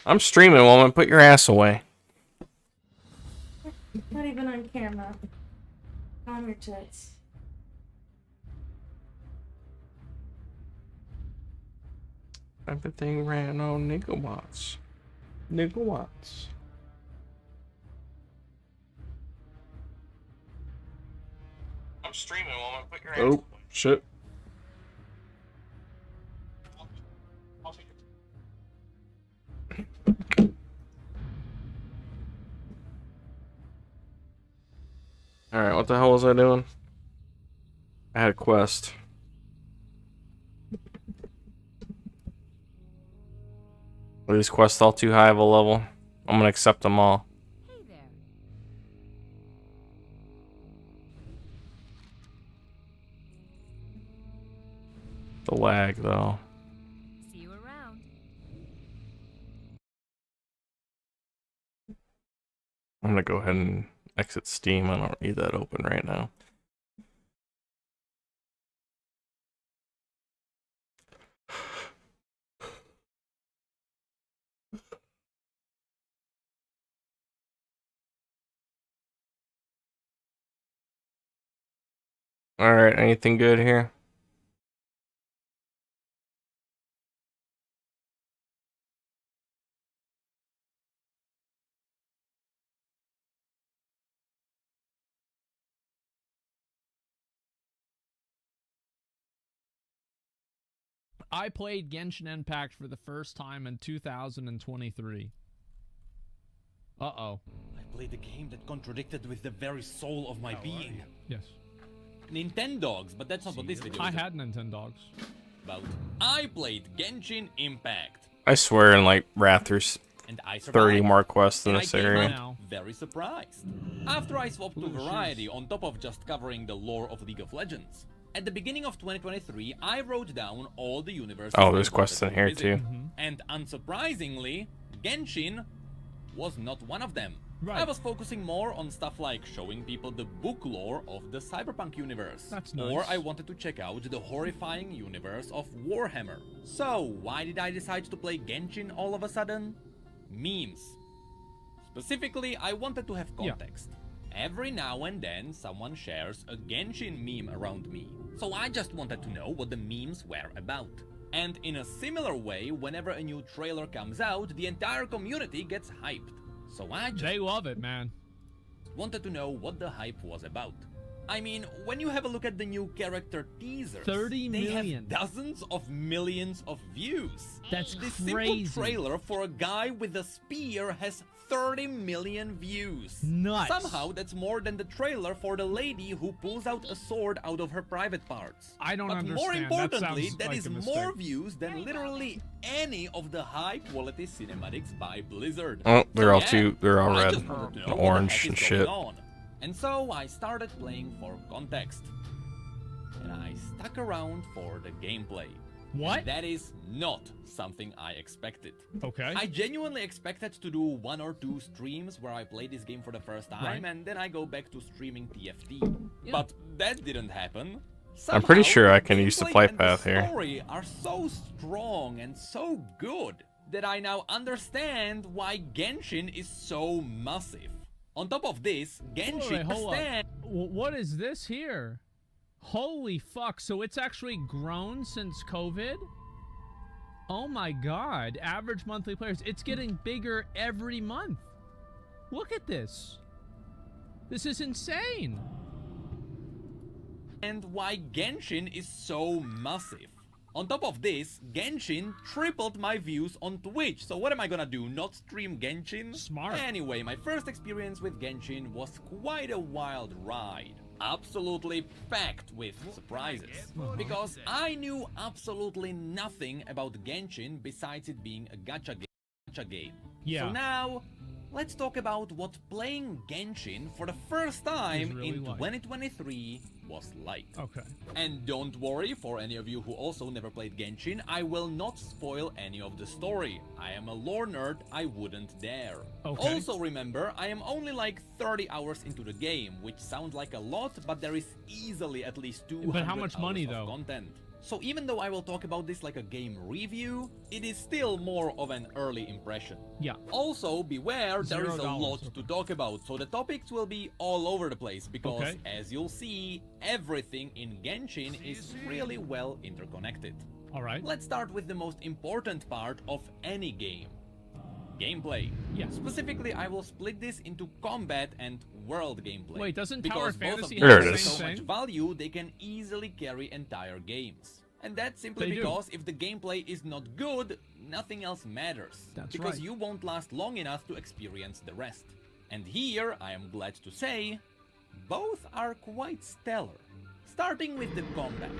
I'm streaming, woman. Put your ass away. Not even on camera. On your tits. Everything ran on nigawatts. Nigawatts. I'm streaming, woman. Put your ass away. Oh, shit. Alright, what the hell was I doing? I had a quest. Are these quests all too high of a level? I'm gonna accept them all. Hey there. The lag, though. See you around. I'm gonna go ahead and exit Steam. I don't need that open right now. Alright, anything good here? I played Genshin Impact for the first time in 2023. Uh-oh. I played a game that contradicted with the very soul of my being. Yes. Nintendogs, but that's not what this video I is had Nintendogs. about. I played Genshin Impact. I swear in like Wrath there's And I 30 survived. more quests in And this I came area. out very surprised. After I swapped to variety on top of just covering the lore of League of Legends. At the beginning of 2023, I wrote down all the universes. Oh, there's I quests in wanted here to visit. too. And unsurprisingly, Genshin was not one of them. Right. I was focusing more on stuff like showing people the book lore of the cyberpunk universe. That's Or nice. I wanted to check out the horrifying universe of Warhammer. So, why did I decide to play Genshin all of a sudden? Memes. Specifically, I wanted to have context. Every now and then, someone shares a Genshin meme around me. So I just wanted to know what the memes were about. And in a similar way, whenever a new trailer comes out, the entire community gets hyped. So I just They love it, man. wanted to know what the hype was about. I mean, when you have a look at the new character teasers, 30 they million. have dozens of millions of views. That's This crazy. simple trailer for a guy with a spear has 30 million views. Nuts. Somehow, that's more than the trailer for the lady who pulls out a sword out of her private parts. I don't But understand. more That importantly, sounds that like is a more mistake. views than literally any of the high-quality cinematics by Blizzard. Oh, they're So all yeah, they're all I red just wanted to know and what the orange heck and is going shit. on. And so I started playing for context. And I stuck around for the gameplay. What? And that is not something I expected. Okay. I genuinely expected to do 1 or 2 streams where I play this game for the first time Right. and then I go back to streaming TFT. Yeah. But that didn't happen. I'm pretty Somehow, sure I the can use the gameplay flight and path the here. story are so strong and so good that I now understand why Genshin is so massive. On top of this, Genshin Wait, hold stands up. What is this here? Holy fuck, so it's actually grown since COVID? Oh my god, average monthly players. It's getting bigger every month. Look at this. This is insane. and why Genshin is so massive. On top of this, Genshin tripled my views on Twitch, so what am I gonna do, not stream Genshin? Smart. Anyway, my first experience with Genshin was quite a wild ride. Absolutely packed with surprises. Because I knew absolutely nothing about Genshin besides it being a gacha game. Yeah. So now, let's talk about what playing Genshin for the first time really in like. 2023 was like. Okay. And don't worry, for any of you who also never played Genshin, I will not spoil any of the story. I am a lore nerd, I wouldn't dare. Okay. Also remember, I am only like 30 hours into the game, which sounds like a lot, but there is easily at least 200 But how much hours money, of though? content. So even though I will talk about this like a game review, it is still more of an early impression. Yeah. Also, beware, there is a $0. lot to talk about, so the topics will be all over the place, because as you'll see, everything in Genshin is really well interconnected. Alright. Let's start with the most important part of any game. Gameplay. Yeah. Specifically, I will split this into combat and world gameplay. Wait, doesn't because Tower both of Fantasy them have have the so same much thing? value, they can easily carry entire games. And that's simply They do. because if the gameplay is not good, nothing else matters. That's because right. you won't last long enough to experience the rest. And here, I am glad to say, both are quite stellar. Starting with the combat.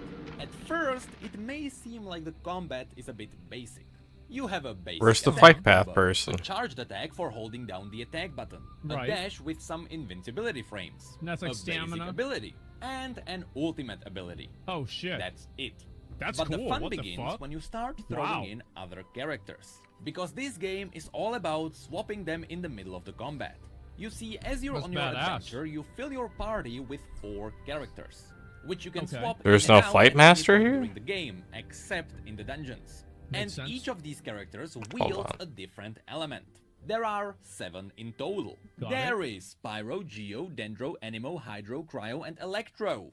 At first, it may seem like the combat is a bit basic. You have a basic Where's the attack fight path combo, person? a charged attack for holding down the attack button, Right. a dash with some invincibility frames, And that's like a stamina? basic ability, and an ultimate ability. Oh shit. That's it. That's but cool. the fun What the begins fuck? when you start throwing Wow. in other characters. Because this game is all about swapping them in the middle of the combat. You see, as you're That's on your badass. adventure, you fill your party with 4 characters, which you can Okay. swap There's in and no out fight at any master point here? during the game, except in the dungeons. Makes And sense. each of these characters wields on. a different element. There are 7 in total. Got There is Pyro, Geo, Dendro, Anemo, Hydro, Cryo, and Electro.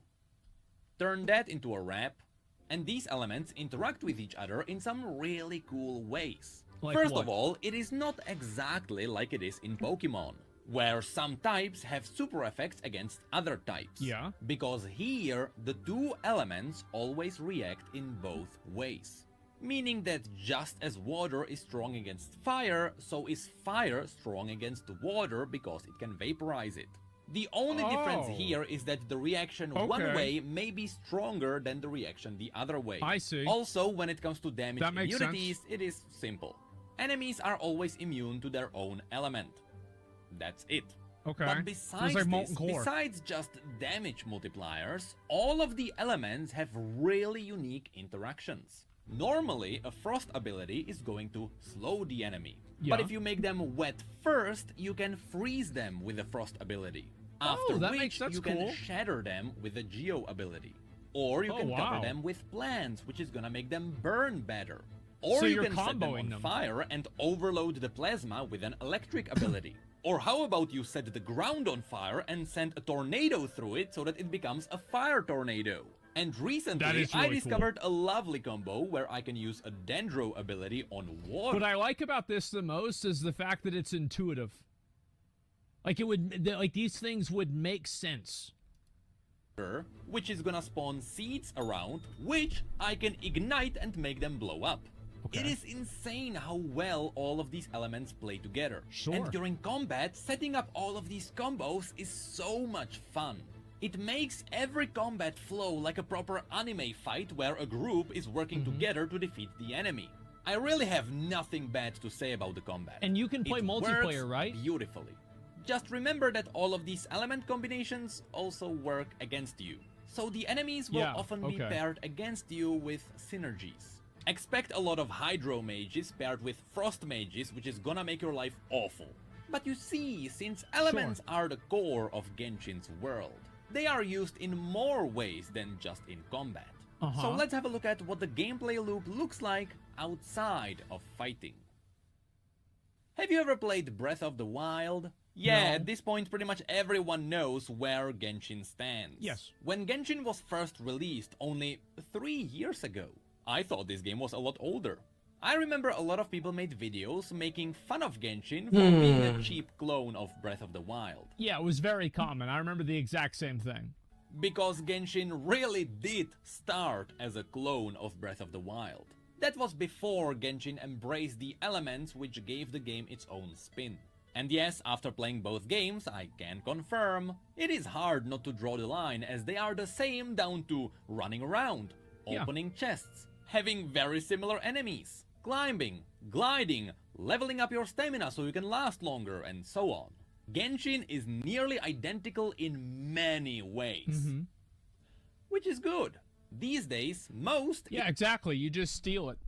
Turn that into a rap, and these elements interact with each other in some really cool ways. Like First what? of all, it is not exactly like it is in Pokemon, where some types have super effects against other types. Yeah. Because here, the 2 elements always react in both ways. Meaning that just as water is strong against fire, so is fire strong against water because it can vaporize it. The only difference Oh. here is that the reaction one Okay. way may be stronger than the reaction the other way. I see. Also, when it comes to damage That makes immunities, it is simple. Enemies are always immune to their own element. That's it. Okay. But It's besides like this, molten core. besides just damage multipliers, all of the elements have really unique interactions. Normally, a frost ability is going to slow the enemy. But Yeah. if you make them wet first, you can freeze them with the frost ability. After that which, that's you can cool. shatter them with the Geo ability. Or you Oh, can cover wow. them with plants, which is gonna make them burn better. Or So you you're can set them comboing on them. fire and overload the plasma with an electric ability. Or how about you set the ground on fire and send a tornado through it so that it becomes a fire tornado? And That recently, is I really discovered a lovely combo where I can use a Dendro ability on water. What I like about this the most is the fact that it's intuitive. Like like these things would make sense. which is gonna spawn seeds around, which I can ignite and make them blow up. Okay. It is insane how well all of these elements play together. Sure. And during combat, setting up all of these combos is so much fun. It makes every combat flow like a proper anime fight where a group is working Mm-hmm. together to defeat the enemy. I really have nothing bad to say about the combat. And you can play It multiplayer, works right? Beautifully. Just remember that all of these element combinations also work against you. So the enemies will Yeah, often be okay. paired against you with synergies. Expect a lot of Hydro Mages paired with Frost Mages, which is gonna make your life awful. But you see, since elements are the core of Genshin's world, they are used in more ways than just in combat. So Uh-huh. let's have a look at what the gameplay loop looks like outside of fighting. Have you ever played Breath of the Wild? Yeah, No. at this point pretty much everyone knows where Genshin stands. Yes. When Genshin was first released only 3 years ago, I thought this game was a lot older. I remember a lot of people made videos making fun of Genshin for being a cheap clone of Breath of the Wild. Yeah, it was very common. I remember the exact same thing. Because Genshin really did start as a clone of Breath of the Wild. That was before Genshin embraced the elements which gave the game its own spin. And yes, after playing both games, I can confirm, it is hard not to draw the line as they are the same down to running around, Yeah. opening chests, having very similar enemies, climbing, gliding, leveling up your stamina so you can last longer, and so on. Genshin is nearly identical in many ways. Mhm. Which is good. These days, most Yeah, exactly. You just steal it.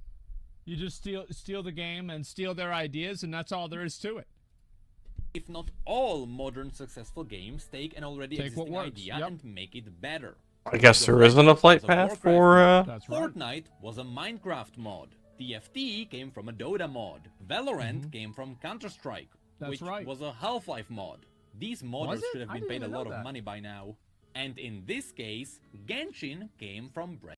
You just steal the game and steal their ideas, and that's all there is to it. if not all modern successful games take an already Take what existing works, idea yep. and make it better. I guess there isn't a flight path for, That's right. Fortnite was a Minecraft mod. TFT came from a Dota mod. Valorant came from Counter-Strike, That's which right. was a Half-Life mod. These modders it? should have I been didn't paid a even know lot of that. money by now. And in this case, Genshin came from Breath.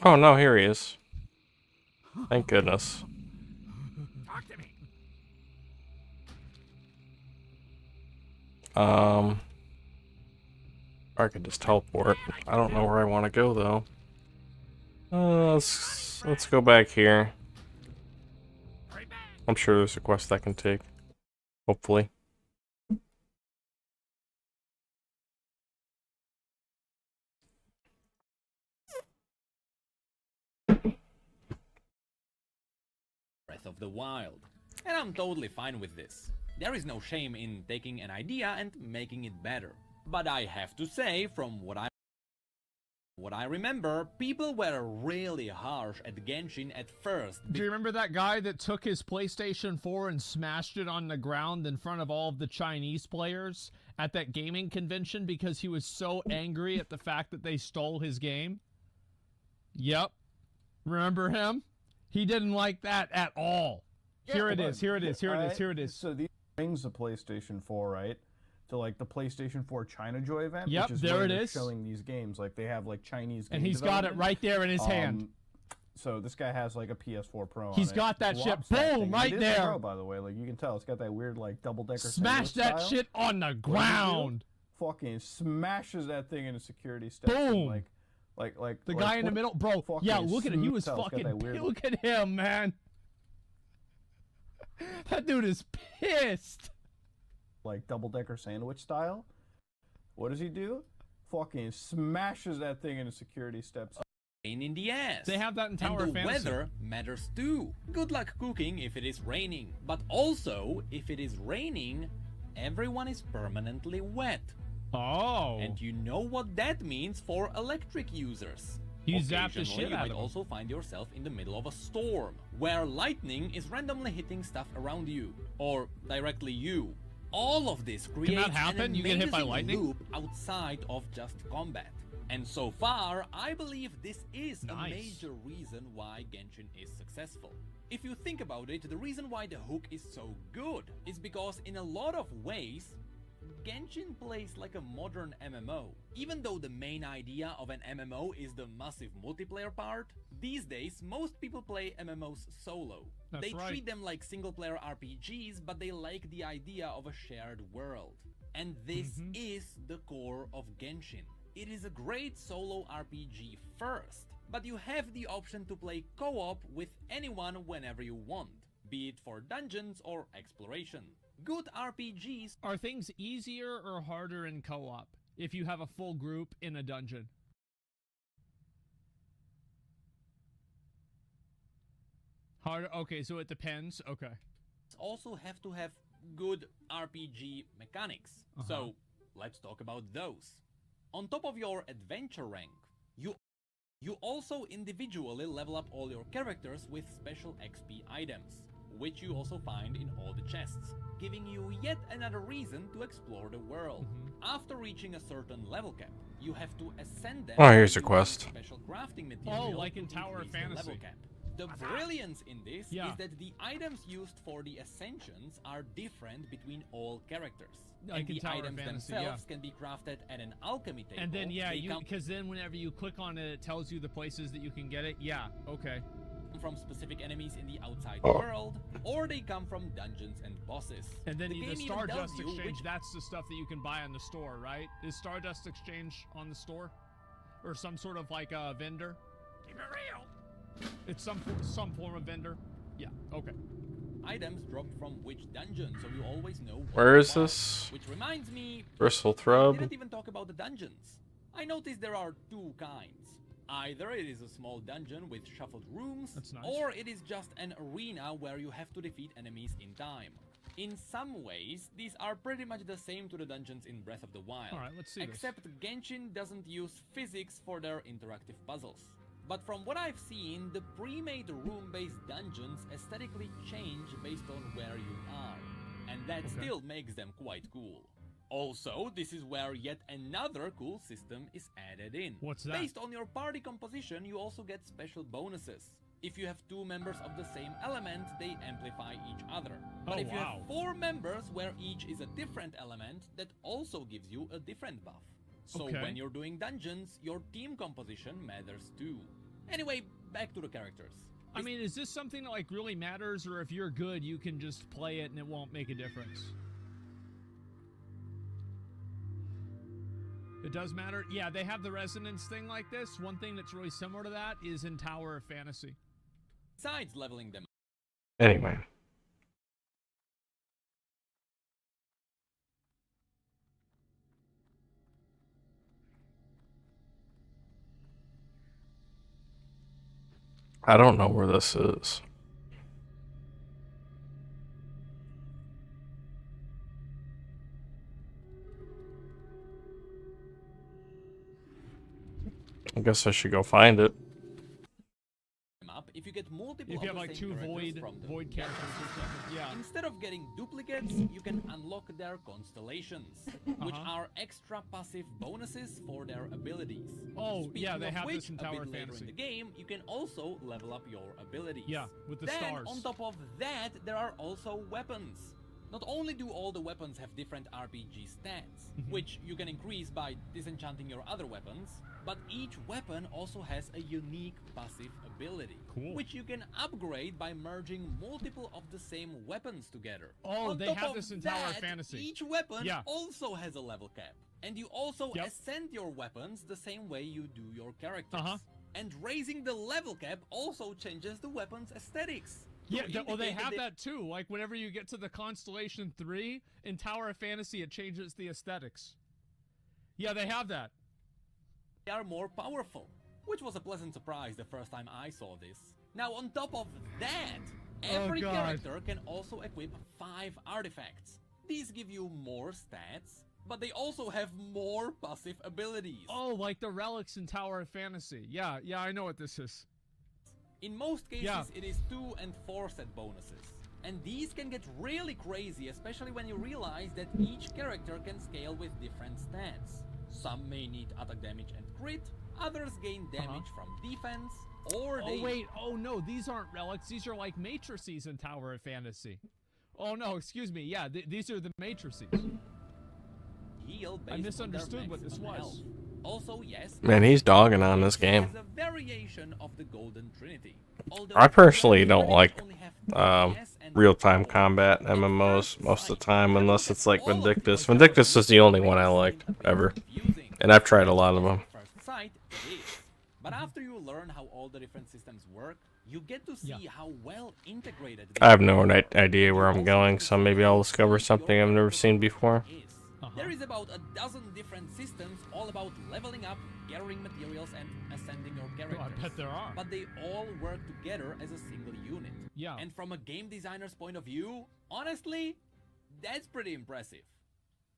Oh no, here he is. Thank goodness. Talk to me. I could just teleport. I don't know where I want to go though. Let's go back here. Right back. I'm sure there's a quest I can take. Hopefully. Breath of the Wild. And I'm totally fine with this. There is no shame in taking an idea and making it better. But I have to say, from what I remember, people were really harsh at Genshin at first. Do you remember that guy that took his PlayStation 4 and smashed it on the ground in front of all of the Chinese players at that gaming convention because he was so angry at the fact that they stole his game? Yep. Remember him? He didn't like that at all. Here it is. Here it is. Here it is. Here it is. So these brings the PlayStation 4, right? To like the PlayStation 4 China Joy event. Yep, which is there where it they're is. showing these games. Like they have like Chinese And game he's got it development. right there in his hand. So this guy has like a PS4 Pro. He's on got it. that shit. Flops that Boom, thing. right It is a there. Pro, by the way, like you can tell, it's got that weird like double-decker. Smash that style. shit on the What does it do? ground. Fucking smashes that thing into security steps. Boom. And, like The guy in the middle, bro. Yeah, fucking look at it. He was smooth tell. It's got fucking. that weird- Look at him, man. That dude is pissed. like double-decker sandwich style. What does he do? Fucking smashes that thing into security steps. Pain in the ass. They have that in Tower and of the Fantasy. weather matters too. Good luck cooking if it is raining. But also, if it is raining, everyone is permanently wet. Oh. And you know what that means for electric users. He zapped the Occasionally, shit you out might of him. also find yourself in the middle of a storm, where lightning is randomly hitting stuff around you, or directly you. All of this creates happen? an You get hit by amazing lightning? loop outside of just combat. And so far, I believe this is a Nice. major reason why Genshin is successful. If you think about it, the reason why the hook is so good is because in a lot of ways, Genshin plays like a modern MMO. Even though the main idea of an MMO is the massive multiplayer part, these days most people play MMOs solo. That's They right. treat them like single-player RPGs, but they like the idea of a shared world. And this is the core of Genshin. It is a great solo RPG first, but you have the option to play co-op with anyone whenever you want, be it for dungeons or exploration. Good RPGs Are things easier or harder in co-op if you have a full group in a dungeon? Harder? Okay, so it depends. Okay. also have to have good RPG mechanics. So let's talk about those. On top of your adventure rank, you also individually level up all your characters with special XP items, which you also find in all the chests, giving you yet another reason to explore the world. After reaching a certain level cap, you have to ascend them. Oh, here's a using quest. Special crafting material like in to Tower of increase the Fantasy. level cap. The brilliance in this Yeah. is that the items used for the ascensions are different between all characters. Like and in the Tower of items Fantasy, themselves can be crafted at an alchemy table. And then They you come because then whenever you click on it, it tells you the places that you can get it. Yeah. Okay. from specific enemies in the outside Oh. world, or they come from dungeons and bosses. And then the the game even Stardust tells you Exchange, which that's the stuff that you can buy on the store, right? Is Stardust Exchange on the store? Or some sort of like a vendor? Keep it real. It's some form of vendor? Yeah, okay. items dropped from which dungeon, so you always know what Where they is are. this? Which reminds me, Bristle we Thrub. didn't even talk about the dungeons. I noticed there are two kinds. Either it is a small dungeon with shuffled rooms, That's nice. or it is just an arena where you have to defeat enemies in time. In some ways, these are pretty much the same to the dungeons in Breath of the Wild. Alright, let's see this. Except Genshin doesn't use physics for their interactive puzzles. But from what I've seen, the pre-made room-based dungeons aesthetically change based on where you are. And that still makes them quite cool. Also, this is where yet another cool system is added in. What's that? Based on your party composition, you also get special bonuses. If you have 2 members of the same element, they amplify each other. But if you have 4 members where each is a different element, that also gives you a different buff. So when you're doing dungeons, your team composition matters too. Anyway, back to the characters. I mean, is this something that like really matters, or if you're good, you can just play it and it won't make a difference? It does matter? Yeah, they have the resonance thing like this. One thing that's really similar to that is in Tower of Fantasy. Besides leveling them. Anyway. I don't know where this is. I guess I should go find it. If you get multiple If you have of the like same 2 characters from the void characters or something, yeah. Instead of getting duplicates, you can unlock their constellations, which are extra passive bonuses for their abilities. Oh, Speaking yeah, they of have which, this in Tower a of bit later Fantasy. in the game, you can also level up your abilities. Yeah, with the then, stars. on top of that, there are also weapons. Not only do all the weapons have different RPG stats, which you can increase by disenchanting your other weapons, but each weapon also has a unique passive ability, which you can upgrade by merging multiple of the same weapons together. Oh, On they top have of this in Tower of that, Fantasy. Each weapon also has a level cap, and you also ascend your weapons the same way you do your characters. And raising the level cap also changes the weapon's aesthetics. Yeah, they have that too. Like, whenever you get to the Constellation 3, in Tower of Fantasy, it changes the aesthetics. Yeah, they have that. They are more powerful, which was a pleasant surprise the first time I saw this. Now, on top of that, every character can also equip 5 artifacts. These give you more stats, but they also have more passive abilities. Oh, like the relics in Tower of Fantasy. Yeah, I know what this is. In most cases, it is 2 and 4 set bonuses. And these can get really crazy, especially when you realize that each character can scale with different stats. Some may need attack damage and crit, others gain damage from defense, or they... Oh, wait. Oh, no. These aren't relics. These are like matrices in Tower of Fantasy. Oh, no. Excuse me. Yeah, these are the matrices. Heal based I misunderstood on what this was. health. Also, yes, Man, he's dogging on this game. a variation of the Golden Trinity. I personally don't like real-time combat MMOs most of the time, unless it's like Vindictus. Vindictus is the only one I liked ever, and I've tried a lot of them. First sight, it is. But after you learn how all the different systems work, you get to see how well integrated I have no idea where I'm going, so maybe I'll discover something I've never seen before. There is about a dozen different systems all about leveling up, gathering materials, and ascending your characters. Oh, I bet there are. But they all work together as a single unit. Yeah. And from a game designer's point of view, honestly, that's pretty impressive.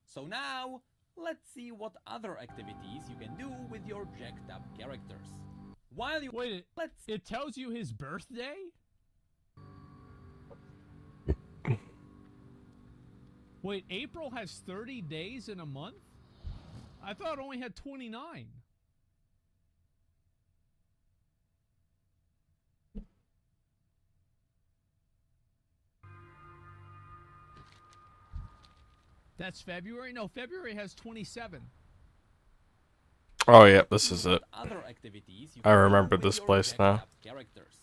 So now, let's see what other activities you can do with your jacked up characters. While you Wait, it tells you his birthday? Wait, April has 30 days in a month? I thought it only had 29. That's February? No, February has 27. Oh, yeah, this is it. Other activities you I can do remember with this your place jacked now. up characters.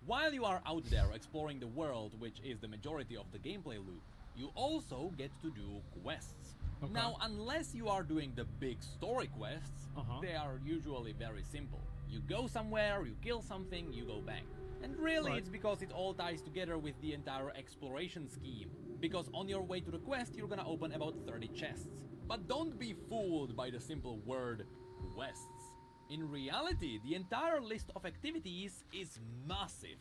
While you are out there exploring the world, which is the majority of the gameplay loop, you also get to do quests. Okay. Now, unless you are doing the big story quests, they are usually very simple. You go somewhere, you kill something, you go back. And really, it's because it all ties together with the entire exploration scheme. Because on your way to the quest, you're gonna open about 30 chests. But don't be fooled by the simple word quests. In reality, the entire list of activities is massive.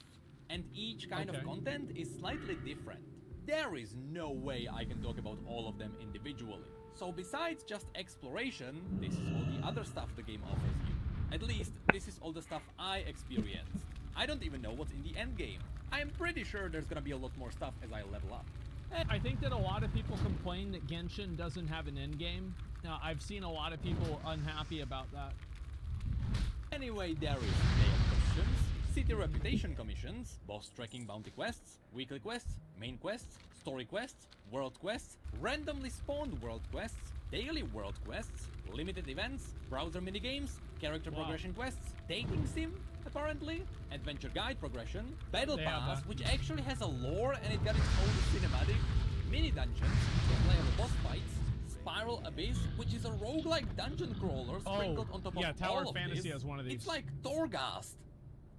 And each kind of content is slightly different. There is no way I can talk about all of them individually. So besides just exploration, this is all the other stuff the game offers you. At least, this is all the stuff I experienced. I don't even know what's in the end game. I am pretty sure there's gonna be a lot more stuff as I level up. I think that a lot of people complain that Genshin doesn't have an end game. Now, I've seen a lot of people unhappy about that. Anyway, there is player questions, city reputation commissions, boss tracking bounty quests, weekly quests, main quests, story quests, world quests, randomly spawned world quests, daily world quests, limited events, browser minigames, character progression quests, dating sim, apparently, adventure guide progression, battle They have pass, that. which actually has a lore and it got its own cinematic, mini dungeons, playable boss fights, Spiral Abyss, which is a roguelike dungeon crawler sprinkled on top yeah, of Tower all of Fantasy this. has one of these. It's like Torghast,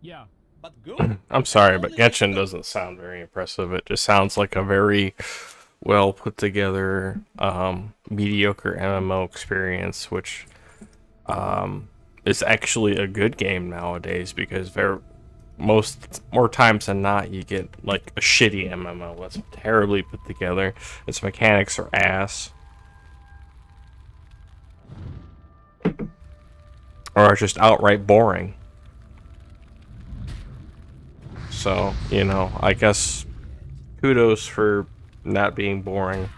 Yeah. but good. I'm sorry, but Only Genshin extra- doesn't sound very impressive. It just sounds like a very well put together, mediocre MMO experience, which is actually a good game nowadays because more times than not you get like a shitty MMO that's terribly put together. Its mechanics are ass. Or are just outright boring. So, you know, I guess kudos for not being boring.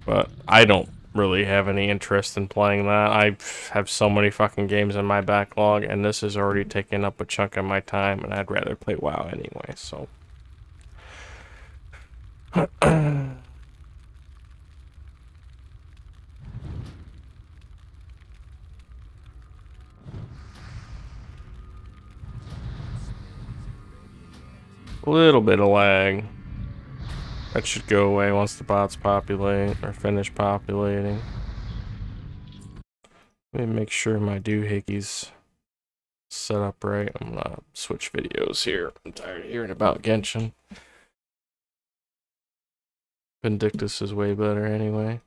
But I don't really have any interest in playing that. I have so many fucking games in my backlog, and this has already taken up a chunk of my time, and I'd rather play WoW anyway, so. A little bit of lag. That should go away once the bots populate or finish populating. Let me make sure my doohickeys set up right. I'm gonna switch videos here. I'm tired of hearing about Genshin. Vindictus is way better anyway.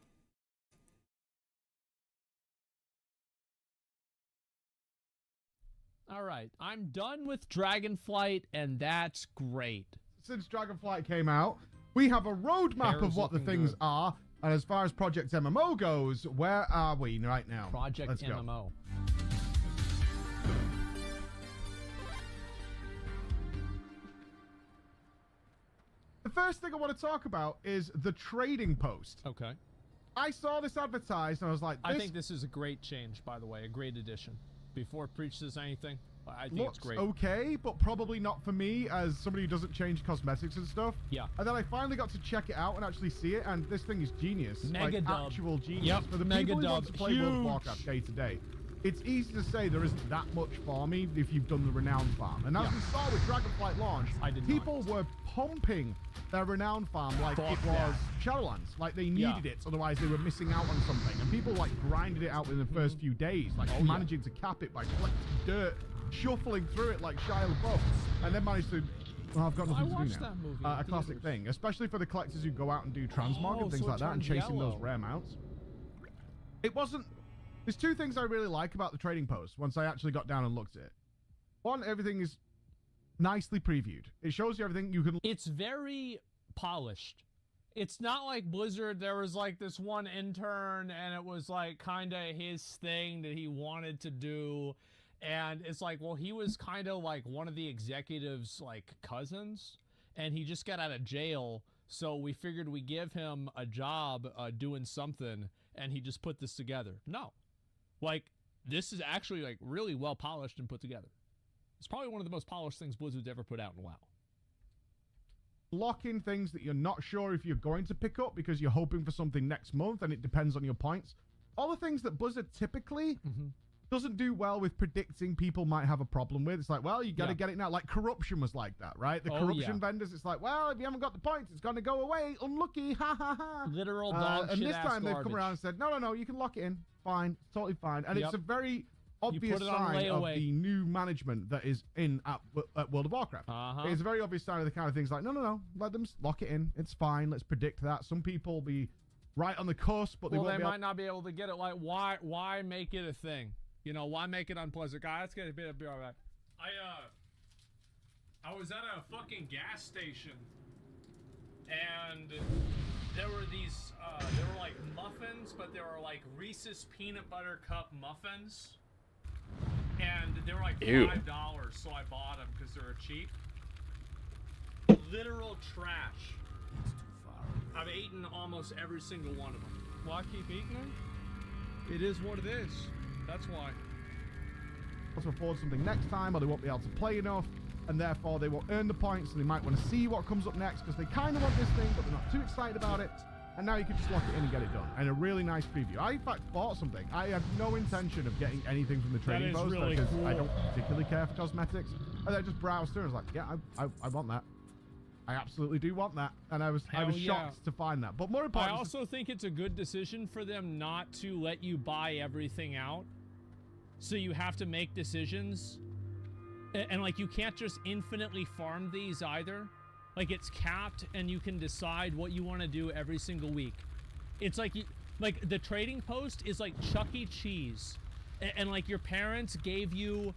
All right, I'm done with Dragonflight, and that's great. Since Dragonflight came out, we have a roadmap Hair's of what the looking things good. are. And as far as Project MMO goes, where are we right now? Project Let's go. MMO. The first thing I want to talk about is the trading post. Okay. I saw this advertised and I was like, I think this is a great change, by the way, a great addition. Before Preach says anything, I think looks it's great. okay, but probably not for me as somebody who doesn't change cosmetics and stuff. Yeah. And then I finally got to check it out and actually see it, and this thing is genius. Mega like, dub. actual genius. Yep, For the mega people who dub. want to play World of Huge. Warcraft day to day, it's easy to say there isn't that much farming if you've done the Renown farm. And as Yeah. we saw with Dragonflight launch, I did not. people were pumping their Renown farm like Fuck it was Shadowlands. Like they Yeah. needed it, otherwise they were missing out on something. And people like grinded it out within the first few days, like Oh, yeah. managing to cap it by collecting dirt, shuffling through it like Shia LaBeouf, and then managed to. Well, I've got I nothing to watched do now. that movie A in classic theaters. thing, especially for the collectors who go out and do transmog Oh, and things so it like that and turns chasing yellow. those rare mounts. It wasn't. There's two things I really like about the trading post once I actually got down and looked at it. One, everything is nicely previewed. It shows you everything you can. It's very polished. It's not like Blizzard. There was like this one intern, and it was like kind of his thing that he wanted to do. And it's like, well, he was kind of like one of the executives' like cousins, and he just got out of jail. So we figured we give him a job doing something, and he just put this together. No, like this is actually like really well polished and put together. It's probably one of the most polished things Blizzard's ever put out in WoW. Lock in things that you're not sure if you're going to pick up because you're hoping for something next month and it depends on your points. All the things that Blizzard typically doesn't do well with predicting people might have a problem with. It's like, well, you got to Yeah. get it now. Like corruption was like that, right? The Oh, corruption yeah. vendors, it's like, well, if you haven't got the points, it's going to go away. Unlucky, ha ha ha. Literal dog And shit this ass time they've come garbage. around and said, no, you can lock it in. Fine, it's totally fine. And Yep. it's a very obvious put it on sign of layaway. the new management that is in at World of Warcraft. Uh-huh. It's a very obvious sign of the kind of things like, no, let them lock it in. It's fine. Let's predict that. Some people will be right on the cusp, but Well, they they won't be might not be able to get it. Like, why make it a thing? You know, why make it unpleasant? Guys, it's gonna be all right. I was at a fucking gas station, and there were these, they were like muffins, but they were like Reese's peanut butter cup muffins, and they were like Ew. $5, so I bought them because they were cheap. Literal trash. I've eaten almost every single one of them. Why keep eating them? It is what it is. That's why. To afford something next time, or they won't be able to play enough, and therefore they won't earn the points, and they might want to see what comes up next because they kind of want this thing, but they're not too excited about it. And now you can just lock it in and get it done. And a really nice preview. I, in fact, bought something. I have no intention of getting anything from the trading post really because cool. I don't particularly care for cosmetics. And I just browsed through and was like, yeah, I want that. I absolutely do want that. And I was shocked to find that. But more I important, also think it's a good decision for them not to let you buy everything out. So you have to make decisions. And like, you can't just infinitely farm these either. Like, it's capped, and you can decide what you want to do every single week. It's like, like the trading post is like Chuck E. Cheese, and like your parents gave you,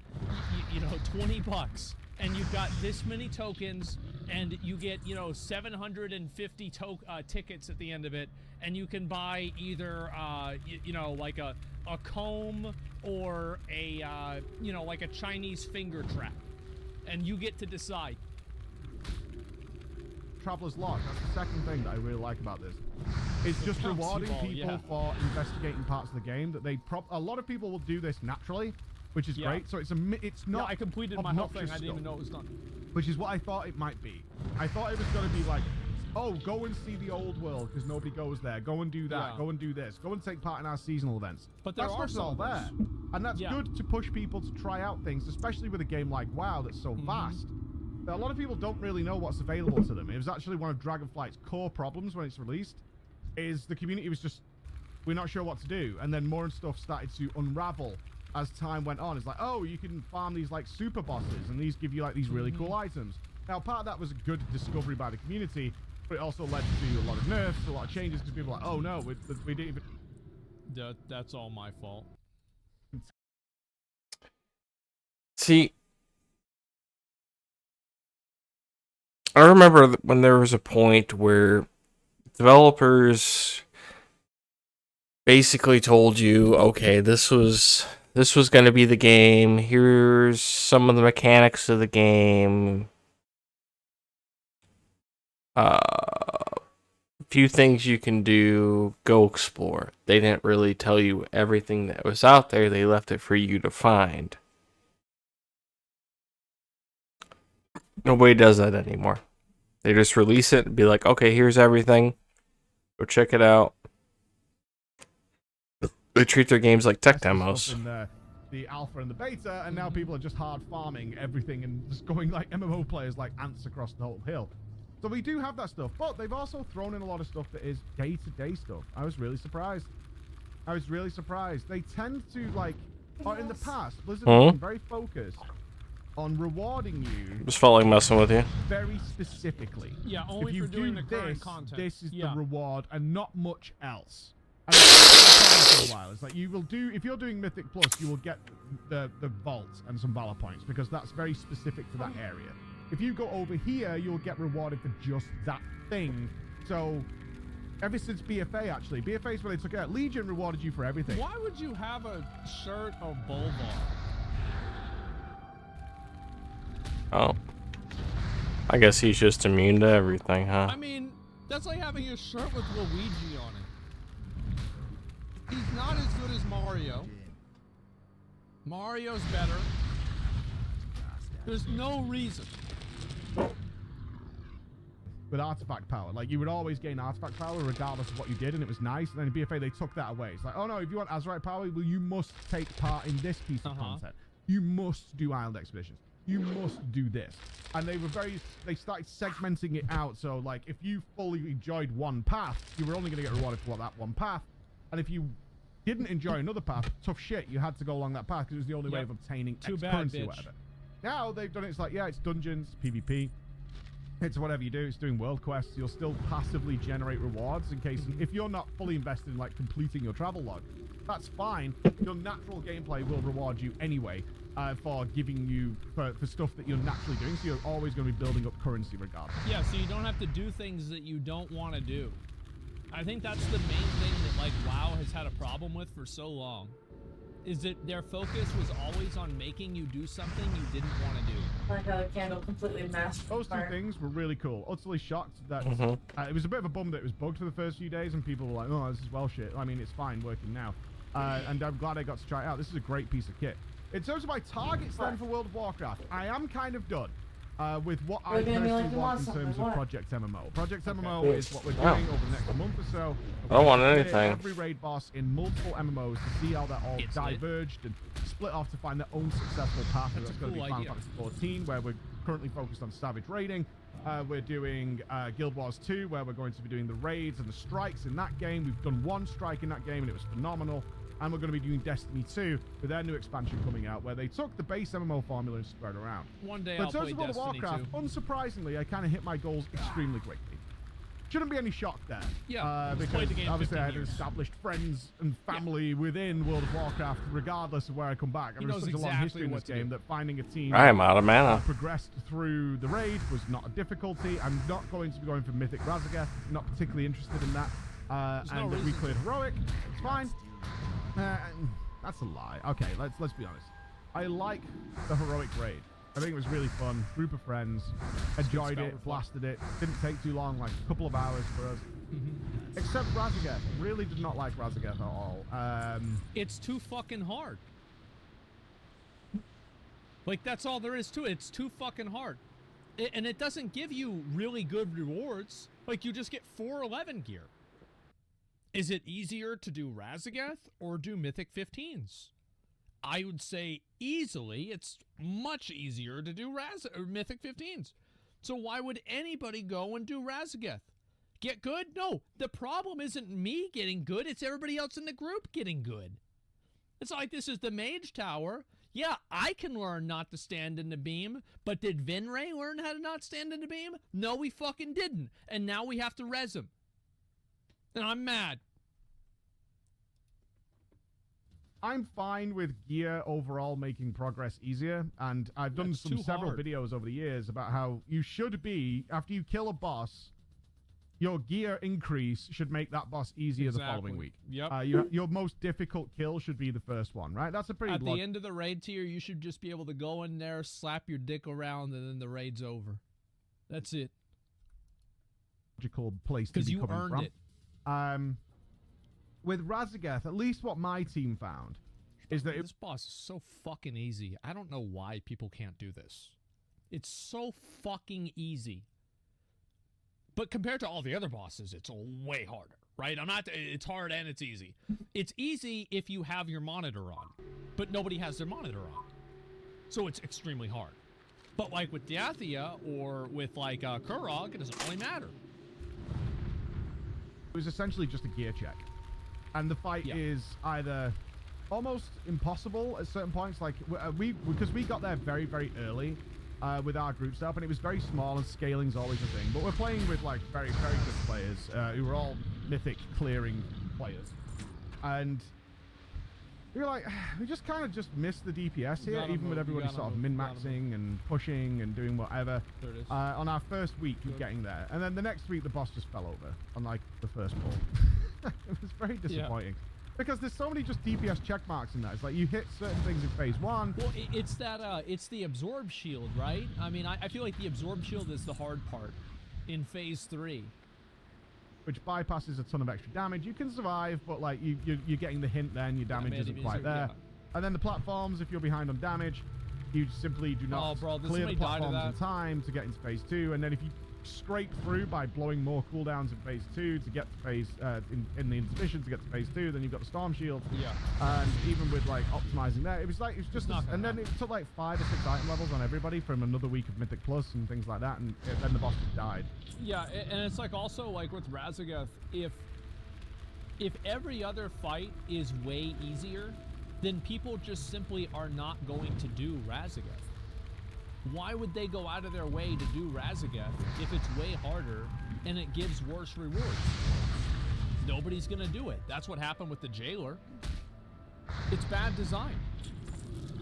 you know, 20 bucks, and you've got this many tokens, and you get, you know, 750 tickets at the end of it, and you can buy either, you know, like a comb or a, you know, like a Chinese finger trap, and you get to decide. Traveler's Log. That's the second thing that I really like about this. It's just rewarding people for investigating parts of the game that they a lot of people will do this naturally, which is great. So it's not. I completed my whole thing. I didn't even know it was done. Which is what I thought it might be. I thought it was going to be like, oh, go and see the old world because nobody goes there. Go and do that. Go and do this. Go and take part in our seasonal events. But there that's all there, and that's good to push people to try out things, especially with a game like WoW that's so vast. A lot of people don't really know what's available to them. It was actually one of Dragonflight's core problems when it's released, is the community was just, we're not sure what to do. And then more and stuff started to unravel as time went on. It's like, oh, you can farm these like super bosses, and these give you like these really cool items. Now, part of that was a good discovery by the community, but it also led to a lot of nerfs, a lot of changes, because people were like, oh no, we didn't even... That's all my fault. See, I remember when there was a point where developers basically told you, okay, this was going to be the game. Here's some of the mechanics of the game. Few things you can do. Go explore. They didn't really tell you everything that was out there. They left it for you to find. Nobody does that anymore. They just release it and be like, okay, here's everything. Go check it out. They treat their games like tech demos. In the alpha and the beta, and now people are just hard farming everything and just going like MMO players like ants across the whole hill. So we do have that stuff, but they've also thrown in a lot of stuff that is day-to-day stuff. I was really surprised. They tend to like, or in the past, Blizzard has been very focused on rewarding you. Just felt like messing with you. Very specifically. Yeah, only if you for doing do the current content. This is the reward and not much else. And it's for a while. It's like you will do, if you're doing Mythic Plus, you will get the vault and some Valor points because that's very specific to that area. If you go over here, you'll get rewarded for just that thing. So ever since BFA, actually, BFA is where they took it out. Legion rewarded you for everything. Why would you have a shirt of Bolvar? Oh. I guess he's just immune to everything, huh? I mean, that's like having a shirt with Luigi on it. He's not as good as Mario. Mario's better. There's no reason. With artifact power, like you would always gain artifact power regardless of what you did, and it was nice. And then in BFA they took that away. It's like, oh no, if you want Azerite power, well, you must take part in this piece of content. You must do Island Expeditions. You must do this. And they started segmenting it out. So like if you fully enjoyed one path, you were only going to get rewarded for that one path. And if you didn't enjoy another path, tough shit, you had to go along that path because it was the only way of obtaining X currency or whatever. Now they've done it, it's like, yeah, it's dungeons, PvP. It's whatever you do, it's doing world quests. You'll still passively generate rewards in case, if you're not fully invested in like completing your travel log, that's fine. Your natural gameplay will reward you anyway for giving you, for stuff that you're naturally doing. So you're always going to be building up currency regardless. Yeah, so you don't have to do things that you don't want to do. I think that's the main thing that like WoW has had a problem with for so long. Is it their focus was always on making you do something you didn't want to do? Like how the candle completely masked Those two apart. things were really cool. Utterly shocked that it was a bit of a bum that it was bugged for the first few days, and people were like, "Oh, this is well shit." I mean, it's fine working now, and I'm glad I got to try it out. This is a great piece of kit. In terms of my targets then for World of Warcraft, I am kind of done with what I You're gonna be personally like, you want want in something, terms of what? Project MMO. Project MMO is what we're Wow. doing over the next month or so. I don't want We're gonna hit anything. every raid boss in multiple MMOs to see how they're all It's lit. diverged and split off to find their own successful path. That's a That's going to cool be Final idea. Fantasy 14, where we're currently focused on Savage raiding. We're doing Guild Wars 2, where we're going to be doing the raids and the strikes in that game. We've done one strike in that game, and it was phenomenal. And we're going to be doing Destiny 2 with their new expansion coming out, where they took the base MMO formula and spread it around. One day But I'll in terms play of World of Destiny Warcraft, 2. unsurprisingly, I kind of hit my goals extremely quickly. Shouldn't be any shock there. Yeah, just because played the game obviously 15 I had years. established friends and family within World of Warcraft, regardless of where I come back. He There's knows such a long exactly history in what this to game do. that finding a team I am out of mana. progressed through the raid was not a difficulty. I'm not going to be going for Mythic Razageth. Not particularly interested in that. There's no And we reason cleared Heroic. It's fine. That's a lie. Okay, let's be honest. I like the Heroic raid. I think it was really fun. Group of friends. Enjoyed spell it. reflect. Blasted it. Didn't take too long, like a couple of hours for us. Except Razageth. Really did not like Razageth at all. It's too fucking hard. Like, that's all there is to it. It's too fucking hard. And it doesn't give you really good rewards. Like, you just get 411 gear. Is it easier to do Razageth or do Mythic 15s? I would say easily it's much easier to do Mythic 15s. So why would anybody go and do Razageth? Get good? No, the problem isn't me getting good, it's everybody else in the group getting good. It's like this is the Mage Tower. Yeah, I can learn not to stand in the beam, but did Vinray learn how to not stand in the beam? No, we fucking didn't. And now we have to res him. And I'm mad. I'm fine with gear overall making progress easier, and I've done That's too several hard. videos over the years about how you should be, after you kill a boss, your gear increase should make that boss easier the following week. Yep. Your most difficult kill should be the first one, right? That's a pretty At the end of the raid tier, you should just be able to go in there, slap your dick around, and then the raid's over. That's it. logical place to Because be you coming earned from. it. With Razageth, at least what my team found is that This boss is so fucking easy. I don't know why people can't do this. It's so fucking easy. But compared to all the other bosses, it's way harder, right? It's hard and it's easy. It's easy if you have your monitor on, but nobody has their monitor on. So it's extremely hard. But like with Diathia or with like Kurog, it doesn't really matter. it was essentially just a gear check. And the fight is either almost impossible at certain points, like because we got there very, very early with our group setup, and it was very small, and scaling's always a thing. But we're playing with like very, very good players who are all mythic clearing players, and we were like, we just kind of just missed the DPS here, even with everybody sort of min-maxing and pushing and doing whatever. There it is. On our first week of getting there, and then the next week the boss just fell over on like the first pull. It was very disappointing because there's so many just DPS check marks in that. It's like you hit certain things in phase 1. Well, it's that it's the absorb shield, right? I mean, I feel like the absorb shield is the hard part in phase 3. Which bypasses a ton of extra damage. You can survive, but like you're getting the hint then, your damage isn't quite there. And then the platforms, if you're behind on damage, you simply do not clear the platforms in time to get into phase 2. And then if you scrape through by blowing more cooldowns in phase 2 to get to phase in the intermission to get to phase 2, then you've got the storm shield. And even with like optimizing there, it was just and then it took like 5 or 6 item levels on everybody from another week of Mythic Plus and things like that, and then the boss just died. Yeah, and it's like also like with Razageth, if every other fight is way easier, then people just simply are not going to do Razageth. Why would they go out of their way to do Razageth if it's way harder and it gives worse rewards? Nobody's gonna do it. That's what happened with the Jailer. It's bad design.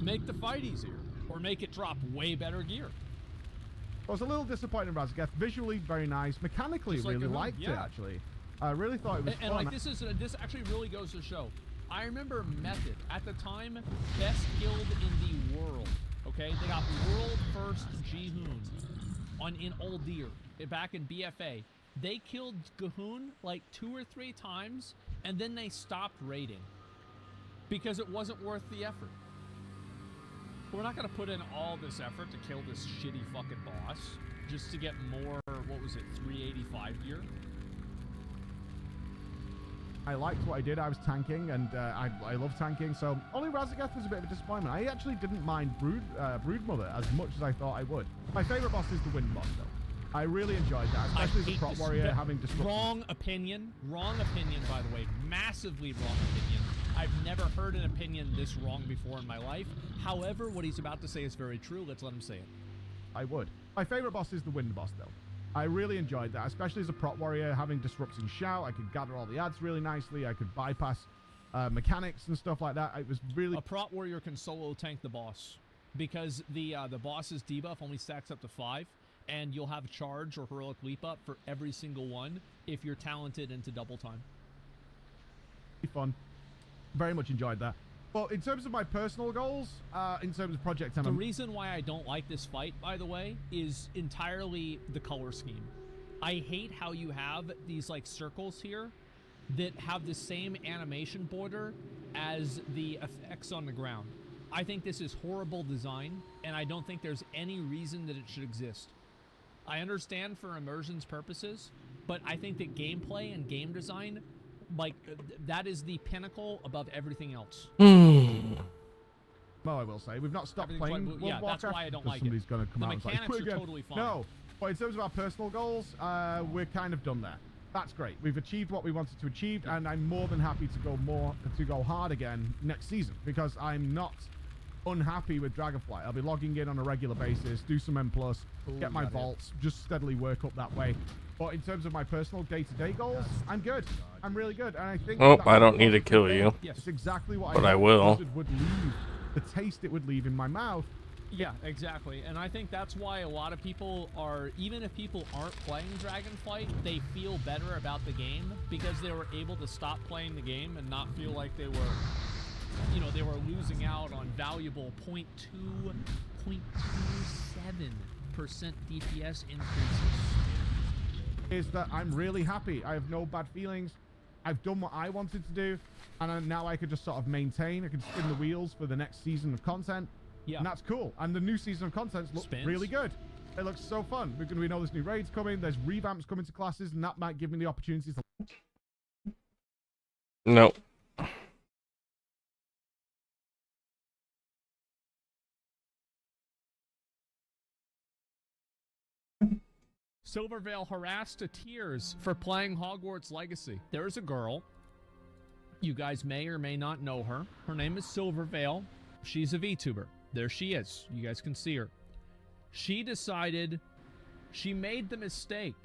Make the fight easier, or make it drop way better gear. I was a little disappointed in Razageth. Visually very nice. Mechanically, Just like really a hood, liked it actually. I really thought it was fun. And like this actually really goes to show. I remember Method, at the time, best guild in the world, okay? They got world first Jihoon in Old Deer, back in BFA. They killed Gahoon like 2 or 3 times, and then they stopped raiding because it wasn't worth the effort. We're not going to put in all this effort to kill this shitty fucking boss just to get more, what was it, 385 gear? I liked what I did. I was tanking, and I love tanking, so only Razageth was a bit of a disappointment. I actually didn't mind Broodmother as much as I thought I would. My favorite boss is the Wind boss, though. I really enjoyed that, especially as a prop warrior having disruption. Wrong opinion, by the way. Massively wrong opinion. I've never heard an opinion this wrong before in my life. However, what he's about to say is very true. Let's let him say it. I would. My favorite boss is the Wind boss, though. I really enjoyed that, especially as a prop warrior, having Disrupting Shout. I could gather all the ads really nicely. I could bypass mechanics and stuff like that. It was really... A prop warrior can solo tank the boss because the boss's debuff only stacks up to 5, and you'll have charge or heroic leap up for every single one if you're talented into double time. Fun. Very much enjoyed that. Well, in terms of my personal goals, in terms of Project M, the reason why I don't like this fight, by the way, is entirely the color scheme. I hate how you have these like circles here that have the same animation border as the effects on the ground. I think this is horrible design, and I don't think there's any reason that it should exist. I understand for immersion's purposes, but I think that gameplay and game design, like, that is the pinnacle above everything else. Well, I will say, we've not stopped Everything's playing like, World yeah, of Warcraft that's why I don't like it. somebody's going to come The out and say, mechanics "Quit are again." totally fine. No, but in terms of our personal goals, we're kind of done there. That's great. We've achieved what we wanted to achieve, and I'm more than happy to go hard again next season, because I'm not unhappy with Dragonflight. I'll be logging in on a regular basis, do some M+, get my vaults, just steadily work up that way. But in terms of my personal day-to-day goals, I'm good. I'm really good, and I think... Oh, I don't need to kill you. It's exactly what But I will. Would leave, the taste it would leave in my mouth. Yeah, exactly. And I think that's why a lot of people are, even if people aren't playing Dragonflight, they feel better about the game because they were able to stop playing the game and not feel like they were, you know, they were losing out on valuable 0.27% DPS increases. Is that I'm really happy. I have no bad feelings. I've done what I wanted to do, and now I could just sort of maintain. I can spin the wheels for the next season of content. Yeah. And that's cool. And the new season of content looks really good. It looks so fun. We know there's new raids coming. There's revamps coming to classes, and that might give me the opportunities to... No. Silvervale harassed to tears for playing Hogwarts Legacy. There is a girl. You guys may or may not know her. Her name is Silvervale. She's a VTuber. There she is. You guys can see her. She decided she made the mistake.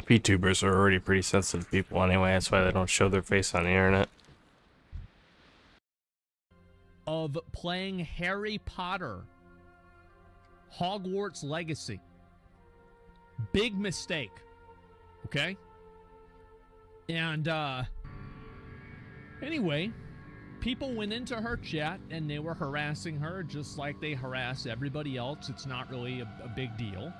VTubers are already pretty sensitive people anyway. That's why they don't show their face on the internet. Of playing Harry Potter Hogwarts Legacy. Big mistake. Okay? And, anyway, people went into her chat and they were harassing her just like they harass everybody else. It's not really a big deal.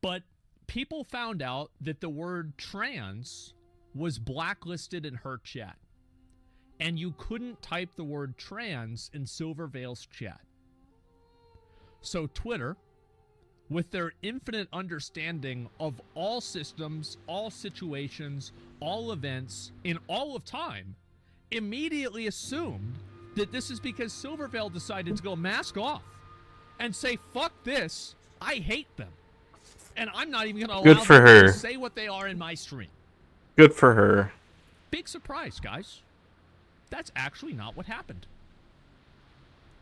But people found out that the word trans was blacklisted in her chat. And you couldn't type the word trans in Silvervale's chat. So Twitter, with their infinite understanding of all systems, all situations, all events, in all of time, immediately assumed that this is because Silvervale decided to go mask off and say, fuck this, I hate them. And I'm not even going to allow them to say what they are in my stream. Good for her. Big surprise, guys. That's actually not what happened.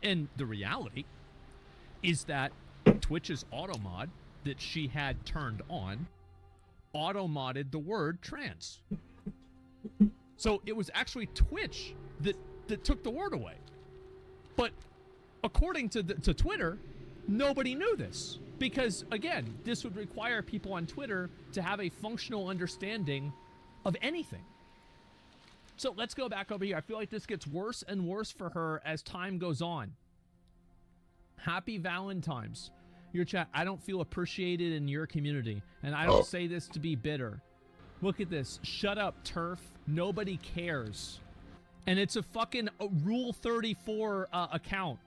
And the reality is that Twitch's auto mod that she had turned on auto modded the word trans. So it was actually Twitch that took the word away. But according to Twitter, nobody knew this. Because, again, this would require people on Twitter to have a functional understanding of anything. So let's go back over here. I feel like this gets worse and worse for her as time goes on. Happy Valentine's. Your chat, I don't feel appreciated in your community. And I don't say this to be bitter. Look at this. Shut up, turf. Nobody cares. And it's a fucking Rule 34 account.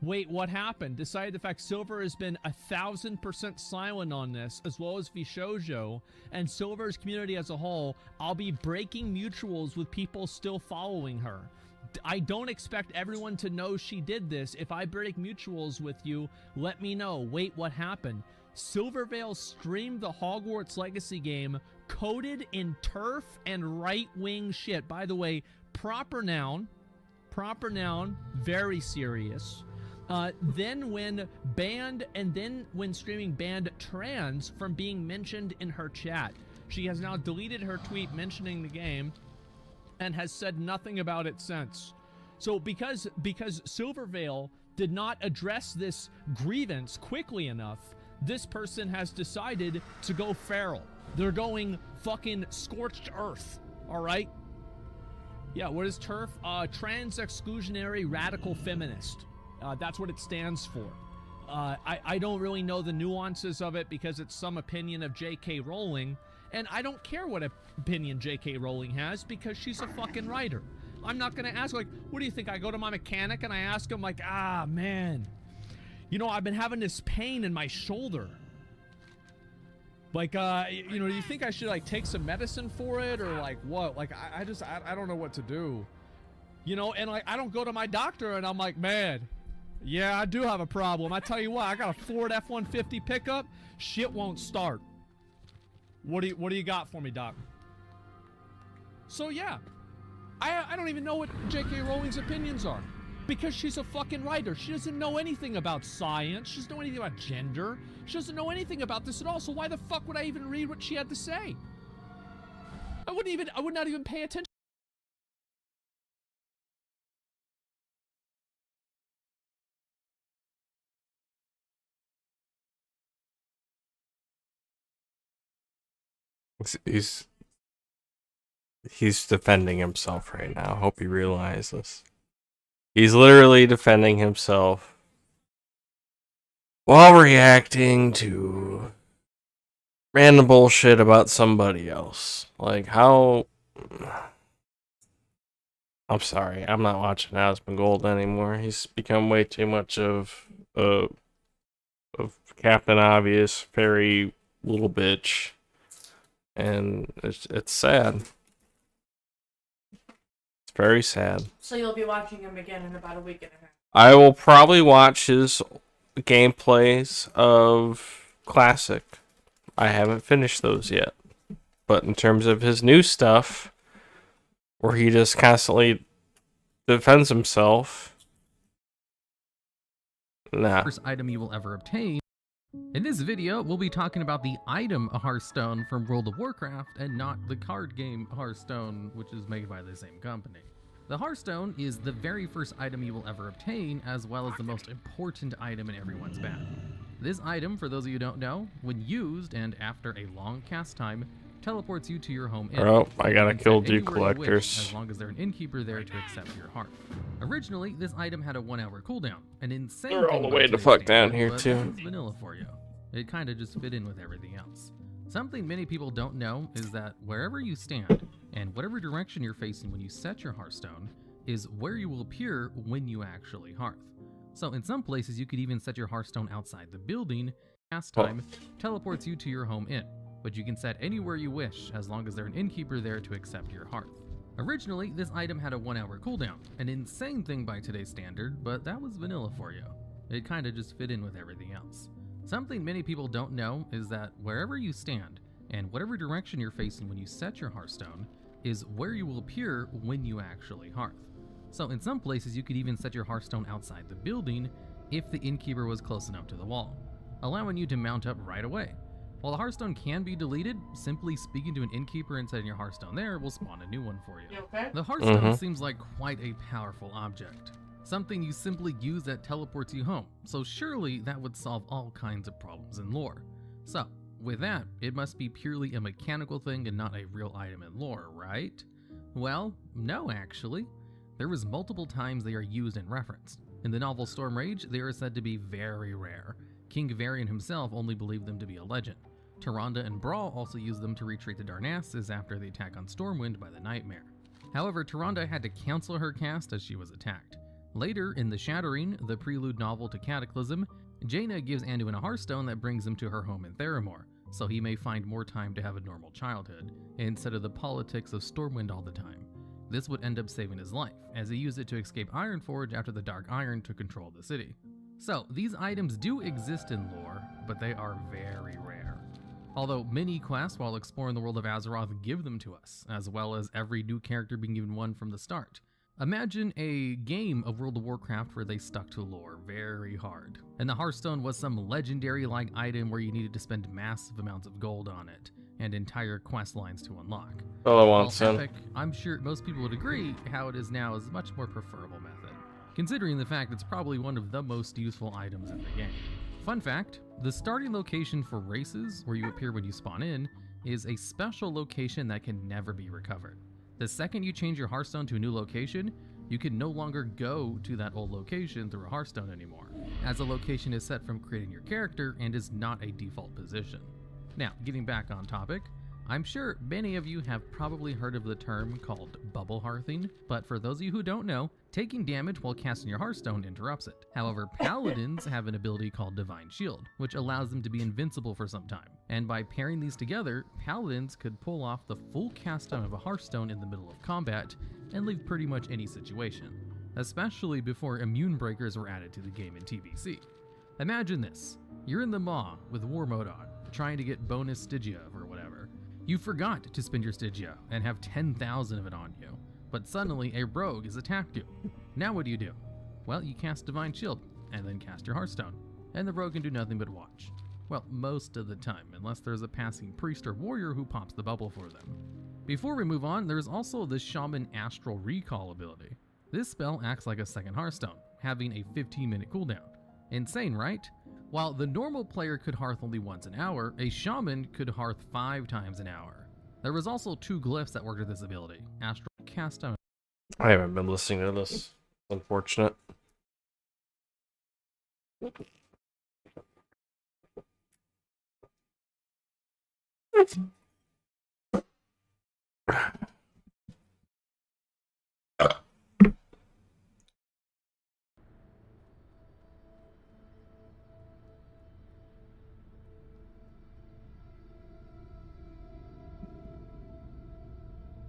Wait, what happened? Decided the fact Silver has been 1,000% silent on this, as well as Vishojo and Silver's community as a whole. I'll be breaking mutuals with people still following her. I don't expect everyone to know she did this. If I break mutuals with you, let me know. Wait, what happened? Silvervale streamed the Hogwarts Legacy game coded in turf and right-wing shit. By the way, proper noun, very serious. Then when streaming banned trans from being mentioned in her chat. She has now deleted her tweet mentioning the game and has said nothing about it since. So because Silvervale did not address this grievance quickly enough, this person has decided to go feral. They're going fucking scorched earth, all right? Yeah, what is TERF? Trans Exclusionary Radical Feminist. That's what it stands for. I don't really know the nuances of it because it's some opinion of J.K. Rowling, and I don't care what opinion J.K. Rowling has because she's a fucking writer. I'm not gonna ask, like, what do you think? I go to my mechanic and I ask him, like, ah, man, you know, I've been having this pain in my shoulder. Like, you know, do you think I should, like, take some medicine for it or, like, what? Like, I don't know what to do. You know, and, like, I don't go to my doctor and I'm like, man, yeah, I do have a problem. I tell you what, I got a Ford F-150 pickup. Shit won't start. What do you got for me, doc? So, yeah. I don't even know what J.K. Rowling's opinions are. Because she's a fucking writer. She doesn't know anything about science. She doesn't know anything about gender. She doesn't know anything about this at all. So why the fuck would I even read what she had to say? I would not even pay attention. He's defending himself right now. Hope you realize this. He's literally defending himself while reacting to random bullshit about somebody else. Like, how... I'm sorry, I'm not watching Aspen Gold anymore. He's become way too much of Captain Obvious, very little bitch. And it's sad. It's very sad. So you'll be watching him again in about a week and a half. I will probably watch his gameplays of Classic. I haven't finished those yet. But in terms of his new stuff, where he just constantly defends himself, nah. First item you will ever obtain. In this video, we'll be talking about the item Hearthstone from World of Warcraft and not the card game Hearthstone, which is made by the same company. The Hearthstone is the very first item you will ever obtain, as well as the most important item in everyone's bag. This item, for those of you who don't know, when used and after a long cast time, teleports you to your home inn. Oh, I gotta You can kill set Dew anywhere you wish, Collectors. as long as there's an innkeeper there to accept your heart. Originally, this item had a 1-hour cooldown, an insane They're all thing the way by the today's fuck down standard, here, but too. that's vanilla for you. It kinda just fit in with everything else. Something many people don't know is that wherever you stand, and whatever direction you're facing when you set your Hearthstone, is where you will appear when you actually hearth. So in some places you could even set your Hearthstone outside the building. Cast time teleports you to your home inn, but you can set anywhere you wish as long as there's an innkeeper there to accept your hearth. Originally, this item had a 1-hour cooldown, an insane thing by today's standard, but that was vanilla for you. It kinda just fit in with everything else. Something many people don't know is that wherever you stand, and whatever direction you're facing when you set your Hearthstone, is where you will appear when you actually hearth. So in some places you could even set your Hearthstone outside the building if the innkeeper was close enough to the wall, allowing you to mount up right away. While the Hearthstone can be deleted, simply speaking to an innkeeper and setting your Hearthstone there will spawn a new one for you. You okay? The Hearthstone seems like quite a powerful object. Something you simply use that teleports you home, so surely that would solve all kinds of problems in lore. So, with that, it must be purely a mechanical thing and not a real item in lore, right? Well, no actually. There was multiple times they are used and referenced. In the novel Storm Rage, they are said to be very rare. King Varian himself only believed them to be a legend. Tyrande and Brawl also used them to retreat to Darnassus after the attack on Stormwind by the Nightmare. However, Tyrande had to cancel her cast as she was attacked. Later, in The Shattering, the prelude novel to Cataclysm, Jaina gives Anduin a Hearthstone that brings him to her home in Theramore, so he may find more time to have a normal childhood, instead of the politics of Stormwind all the time. This would end up saving his life, as he used it to escape Ironforge after the Dark Iron took control of the city. So, these items do exist in lore, but they are very rare. Although many quests while exploring the world of Azeroth give them to us, as well as every new character being given one from the start. Imagine a game of World of Warcraft where they stuck to lore very hard, and the Hearthstone was some legendary-like item where you needed to spend massive amounts of gold on it, and entire quest lines to unlock. All I want, While son. Epic, I'm sure most people would agree, how it is now is a much more preferable method, considering the fact it's probably one of the most useful items in the game. Fun fact, the starting location for races, where you appear when you spawn in, is a special location that can never be recovered. The second you change your Hearthstone to a new location, you can no longer go to that old location through a Hearthstone anymore, as the location is set from creating your character and is not a default position. Now, getting back on topic, I'm sure many of you have probably heard of the term called bubble hearthing, but for those of you who don't know, taking damage while casting your Hearthstone interrupts it. However, paladins have an ability called Divine Shield, which allows them to be invincible for some time. And by pairing these together, paladins could pull off the full cast time of a Hearthstone in the middle of combat and leave pretty much any situation, especially before immune breakers were added to the game in TBC. Imagine this, you're in the Maw with War Mode on, trying to get bonus Stygia or whatever. You forgot to spend your Stygia and have 10,000 of it on you, but suddenly a rogue has attacked you. Now what do? Well, you cast Divine Shield, and then cast your Hearthstone, and the rogue can do nothing but watch. Well, most of the time, unless there's a passing priest or warrior who pops the bubble for them. Before we move on, there's also the Shaman Astral Recall ability. This spell acts like a second Hearthstone, having a 15-minute cooldown. Insane, right? While the normal player could hearth only once an hour, a shaman could hearth 5 times an hour. There was also 2 glyphs that worked with this ability, Astral Cast Time. I haven't been listening to this. Unfortunate.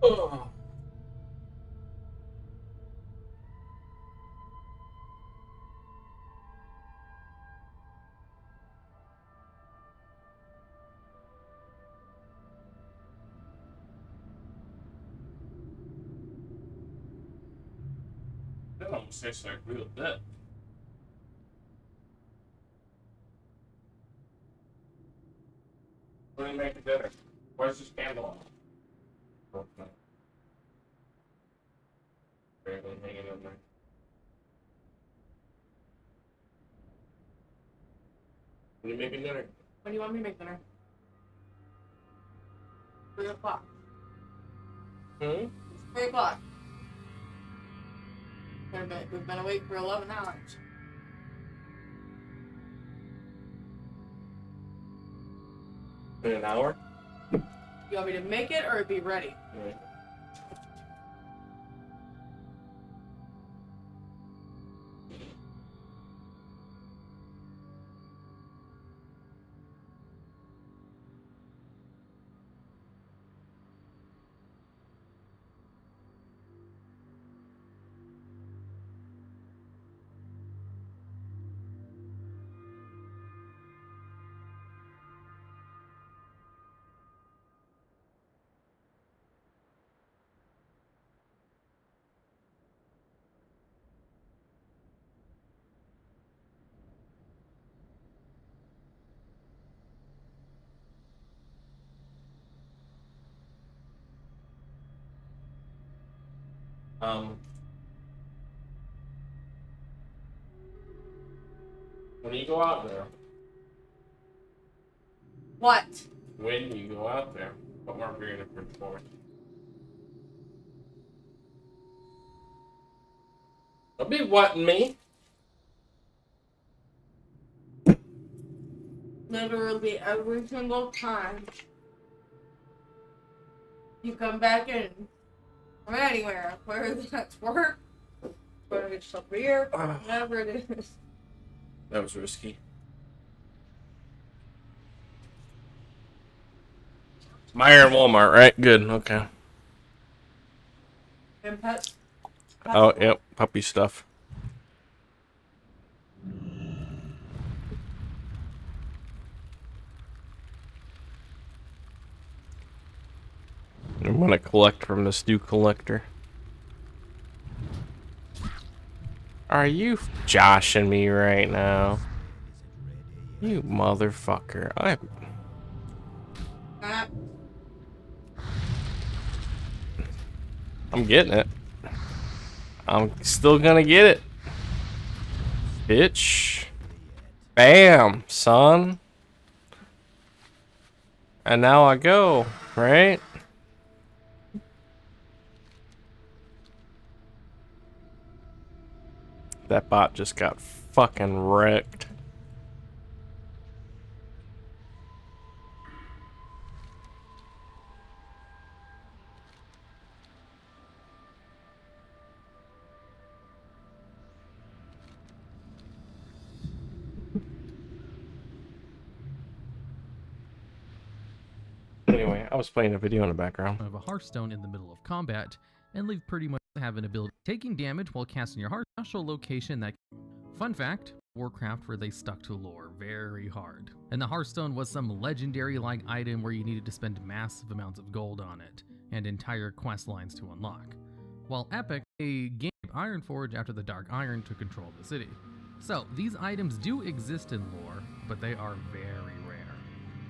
Oh. That almost tastes like real death. What do you make for dinner? Where's this candle on? Okay. Barely hanging in there. What are you making dinner? When do you want me to make dinner? 3 o'clock. Hmm? It's 3 o'clock. We've been awake for 11 hours. In an hour? You want me to make it or be ready? Right. When you go out there, What? when you go out there, what mark are you gonna print for? Don't be wetting me. Literally every single time you come back in from anywhere, whether that's work, whether it's a beer, whatever it is. That was risky. Meyer and Walmart, right? Good, okay. And pets. Oh, yep, puppy stuff. I'm gonna collect from this new collector. Are you joshing me right now? You motherfucker. I'm getting it. I'm still gonna get it. Bitch. Bam, son. And now I go, right? That bot just got fucking wrecked. Anyway, I was playing a video in the background. Of a Hearthstone in the middle of combat, and leave pretty much have an ability taking damage while casting your Hearthstone, special location that. Fun fact, Warcraft where they stuck to lore very hard. And the Hearthstone was some legendary like item where you needed to spend massive amounts of gold on it, and entire quest lines to unlock. While Epic, a game of Ironforge after the Dark Iron took control of the city. So these items do exist in lore, but they are very rare.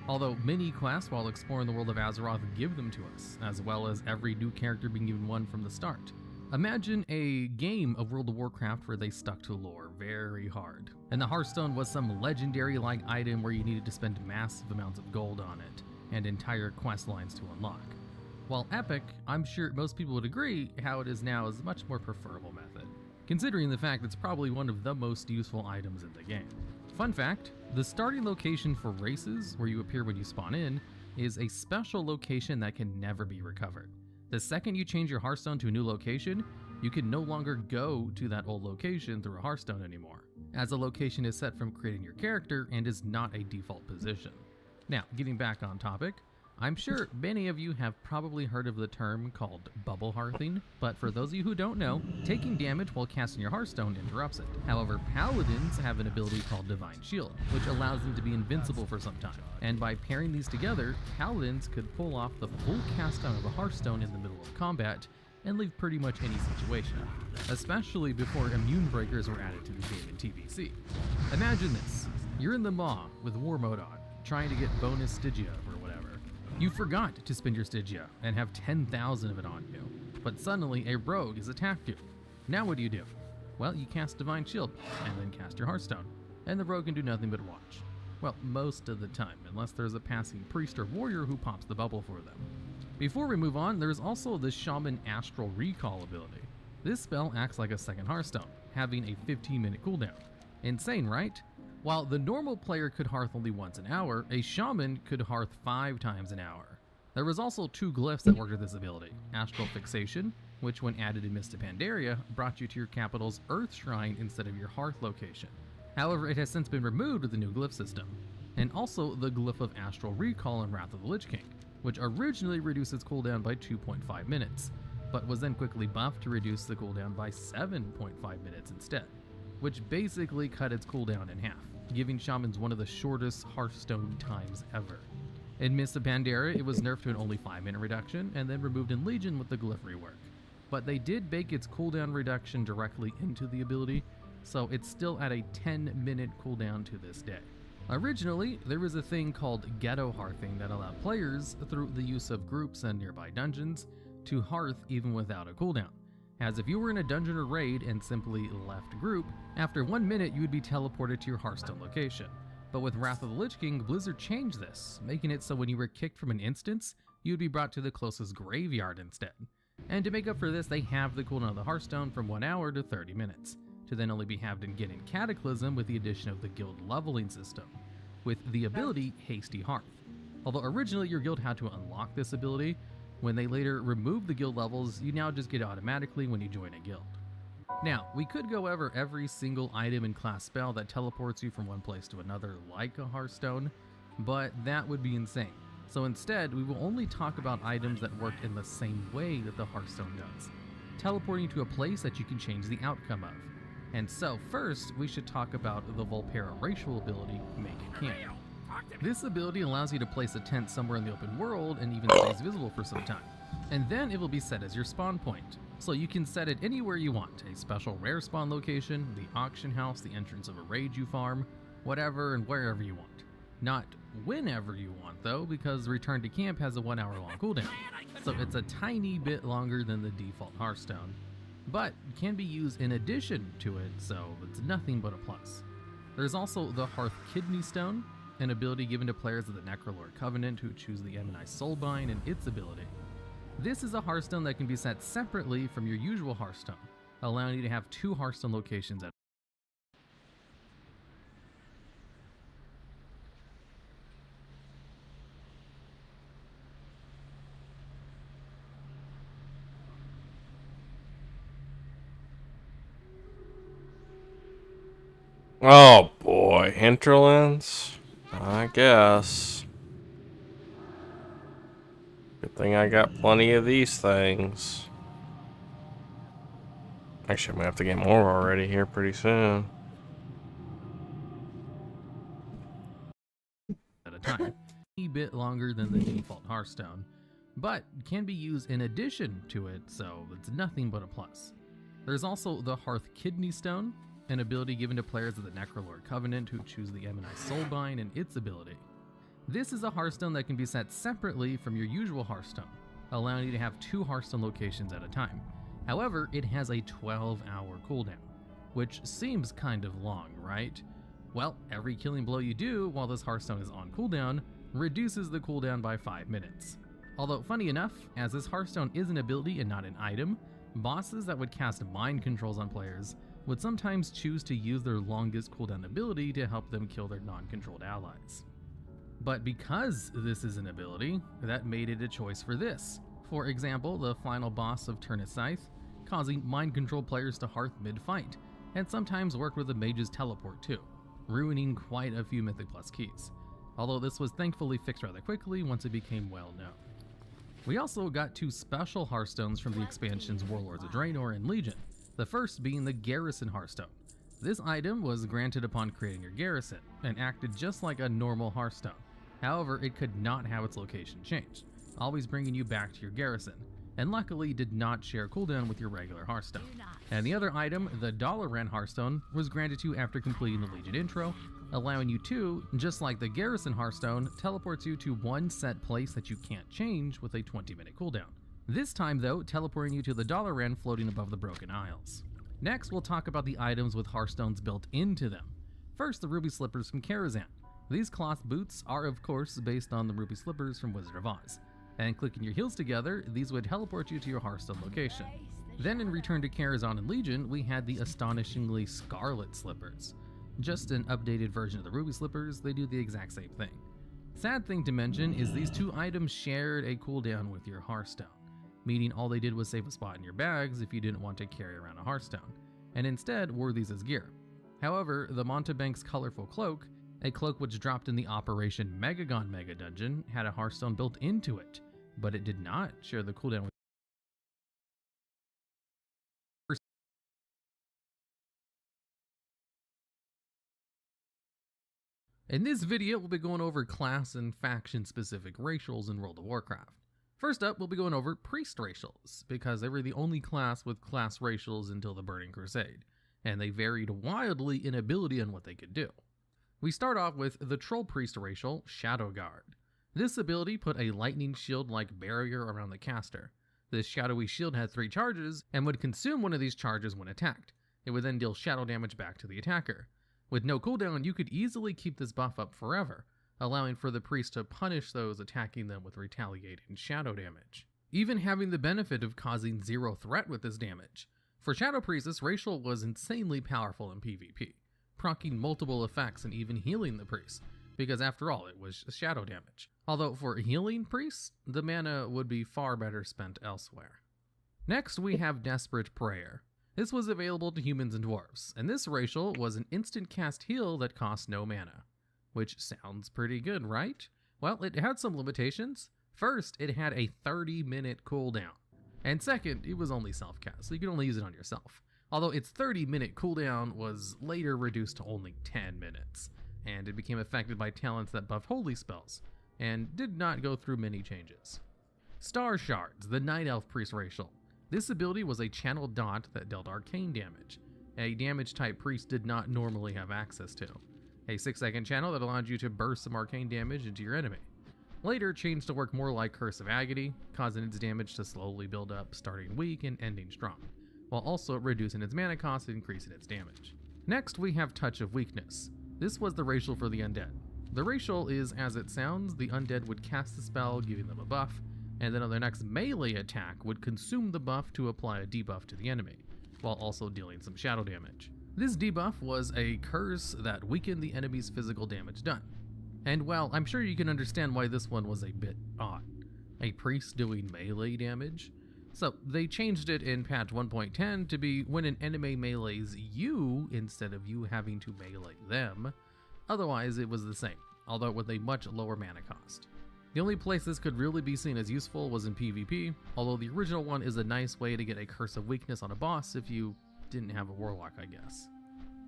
Although many quests while exploring the world of Azeroth give them to us, as well as every new character being given one from the start. Imagine a game of World of Warcraft where they stuck to lore very hard. And the Hearthstone was some legendary like item where you needed to spend massive amounts of gold on it, and entire quest lines to unlock. While Epic, I'm sure most people would agree how it is now is a much more preferable method, considering the fact it's probably one of the most useful items in the game. Fun fact, the starting location for races, where you appear when you spawn in, is a special location that can never be recovered. The second you change your Hearthstone to a new location, you can no longer go to that old location through a Hearthstone anymore, as the location is set from creating your character and is not a default position. Now, getting back on topic, I'm sure many of you have probably heard of the term called bubble hearthing, but for those of you who don't know, taking damage while casting your Hearthstone interrupts it. However, paladins have an ability called Divine Shield, which allows them to be invincible for some time. And by pairing these together, paladins could pull off the full cast down of a Hearthstone in the middle of combat and leave pretty much any situation, especially before immune breakers were added to the game in TBC. Imagine this, you're in the Maw with war mode on, trying to get bonus Stygia or whatever. You forgot to spend your Stygia and have 10,000 of it on you, but suddenly a rogue has attacked you. Now what do? Well, you cast Divine Shield, and then cast your Hearthstone, and the rogue can do nothing but watch. Well, most of the time, unless there's a passing priest or warrior who pops the bubble for them. Before we move on, there's also the Shaman Astral Recall ability. This spell acts like a second Hearthstone, having a 15-minute cooldown. Insane, right? While the normal player could hearth only once an hour, a shaman could hearth 5 times an hour. There was also 2 glyphs that worked with this ability. Astral Fixation, which when added in Mist of Pandaria, brought you to your capital's Earth Shrine instead of your hearth location. However, it has since been removed with the new glyph system. And also the glyph of Astral Recall in Wrath of the Lich King, which originally reduced its cooldown by 2.5 minutes, but was then quickly buffed to reduce the cooldown by 7.5 minutes instead, which basically cut its cooldown in half, giving shamans one of the shortest Hearthstone times ever. In Mist of Pandaria, it was nerfed to an only 5-minute reduction, and then removed in Legion with the glyph rework. But they did bake its cooldown reduction directly into the ability, so it's still at a 10-minute cooldown to this day. Originally, there was a thing called ghetto hearthing that allowed players, through the use of groups and nearby dungeons, to hearth even without a cooldown. As if you were in a dungeon or raid and simply left group, after 1 minute you would be teleported to your Hearthstone location. But with Wrath of the Lich King, Blizzard changed this, making it so when you were kicked from an instance, you would be brought to the closest graveyard instead. And to make up for this, they halve the cooldown of the Hearthstone from 1 hour to 30 minutes, to then only be halved again in Cataclysm with the addition of the guild leveling system, with the ability Hasty Hearth. Although originally your guild had to unlock this ability, when they later removed the guild levels, you now just get it automatically when you join a guild. Now, we could go over every single item and class spell that teleports you from one place to another like a Hearthstone, but that would be insane. So instead, we will only talk about items that work in the same way that the Hearthstone does, teleporting you to a place that you can change the outcome of. And so first, we should talk about the Volpera racial ability, Make Camp. This ability allows you to place a tent somewhere in the open world and even stays visible for some time. And then it will be set as your spawn point. So you can set it anywhere you want, a special rare spawn location, the auction house, the entrance of a raid you farm, whatever and wherever you want. Not whenever you want though, because Return to Camp has a 1 hour long cooldown, so it's a tiny bit longer than the default Hearthstone, but can be used in addition to it, so it's nothing but a plus. There's also the Hearth Kidney Stone, an ability given to players of the Necrolord Covenant who choose the Emini Soulbind and its ability. This is a Hearthstone that can be set separately from your usual Hearthstone, allowing you to have 2 Hearthstone locations at Oh boy, hinterlands? I guess. Good thing I got plenty of these things. Actually, I'm gonna have to get more already here pretty soon. at a time, a bit longer than the default Hearthstone, but can be used in addition to it, so it's nothing but a plus. There's also the Hearth Kidney Stone, an ability given to players of the Necrolord Covenant who choose the Emini Soulbind and its ability. This is a Hearthstone that can be set separately from your usual Hearthstone, allowing you to have 2 Hearthstone locations at a time. However, it has a 12-hour cooldown, which seems kind of long, right? Well, every killing blow you do while this Hearthstone is on cooldown reduces the cooldown by 5 minutes. Although funny enough, as this Hearthstone is an ability and not an item, bosses that would cast mind controls on players would sometimes choose to use their longest cooldown ability to help them kill their non-controlled allies. But because this is an ability, that made it a choice for this. For example, the final boss of Turnus Scythe, causing mind control players to hearth mid-fight, and sometimes worked with the Mage's teleport too, ruining quite a few Mythic Plus keys. Although this was thankfully fixed rather quickly once it became well known. We also got 2 special Hearthstones from the expansions Warlords of Draenor and Legion, the first being the Garrison Hearthstone. This item was granted upon creating your garrison, and acted just like a normal Hearthstone. However, it could not have its location changed, always bringing you back to your garrison, and luckily did not share cooldown with your regular Hearthstone. And the other item, the Dalaran Hearthstone, was granted to you after completing the Legion intro, allowing you to, just like the Garrison Hearthstone, teleports you to one set place that you can't change with a 20-minute cooldown. This time though, teleporting you to the Dalaran floating above the Broken Isles. Next, we'll talk about the items with Hearthstones built into them. First, the Ruby Slippers from Karazhan. These cloth boots are of course based on the Ruby Slippers from Wizard of Oz, and clicking your heels together, these would teleport you to your Hearthstone location. Then in Return to Karazhan and Legion, we had the astonishingly Scarlet Slippers. Just an updated version of the Ruby Slippers, they do the exact same thing. Sad thing to mention is these 2 items shared a cooldown with your Hearthstone, meaning all they did was save a spot in your bags if you didn't want to carry around a Hearthstone, and instead wore these as gear. However, the Montebank's Colorful Cloak, a cloak which dropped in the Operation Megagon Mega Dungeon, had a Hearthstone built into it, but it did not share the cooldown with In this video, we'll be going over class and faction-specific racials in World of Warcraft. First up, we'll be going over priest racials, because they were the only class with class racials until the Burning Crusade, and they varied wildly in ability and what they could do. We start off with the Troll Priest racial, Shadow Guard. This ability put a lightning shield-like barrier around the caster. This shadowy shield had 3 charges, and would consume one of these charges when attacked. It would then deal shadow damage back to the attacker. With no cooldown, you could easily keep this buff up forever, allowing for the priest to punish those attacking them with retaliating shadow damage. even having the benefit of causing 0 threat with this damage. For Shadow Priest, this racial was insanely powerful in PvP, proccing multiple effects and even healing the priest, because after all, it was shadow damage. Although for healing priests, the mana would be far better spent elsewhere. Next, we have Desperate Prayer. This was available to humans and dwarves, and this racial was an instant cast heal that cost no mana. Which sounds pretty good, right? Well, it had some limitations. First, it had a 30-minute cooldown. And second, it was only self-cast, so you could only use it on yourself. Although its 30-minute cooldown was later reduced to only 10 minutes, and it became affected by talents that buffed holy spells, and did not go through many changes. Star Shards, the Night Elf Priest racial. This ability was a channeled dot that dealt arcane damage, a damage-type priest did not normally have access to. A 6-second channel that allowed you to burst some arcane damage into your enemy. Later changed to work more like Curse of Agony, causing its damage to slowly build up, starting weak and ending strong, while also reducing its mana cost and increasing its damage. Next, we have Touch of Weakness. This was the racial for the undead. The racial is as it sounds, the undead would cast the spell, giving them a buff, and then on their next melee attack would consume the buff to apply a debuff to the enemy, while also dealing some shadow damage. This debuff was a curse that weakened the enemy's physical damage done. And well, I'm sure you can understand why this one was a bit odd. A priest doing melee damage? So they changed it in patch 1.10 to be when an enemy melees you instead of you having to melee them. Otherwise it was the same, although with a much lower mana cost. The only place this could really be seen as useful was in PvP, although the original one is a nice way to get a Curse of Weakness on a boss if you didn't have a Warlock, I guess.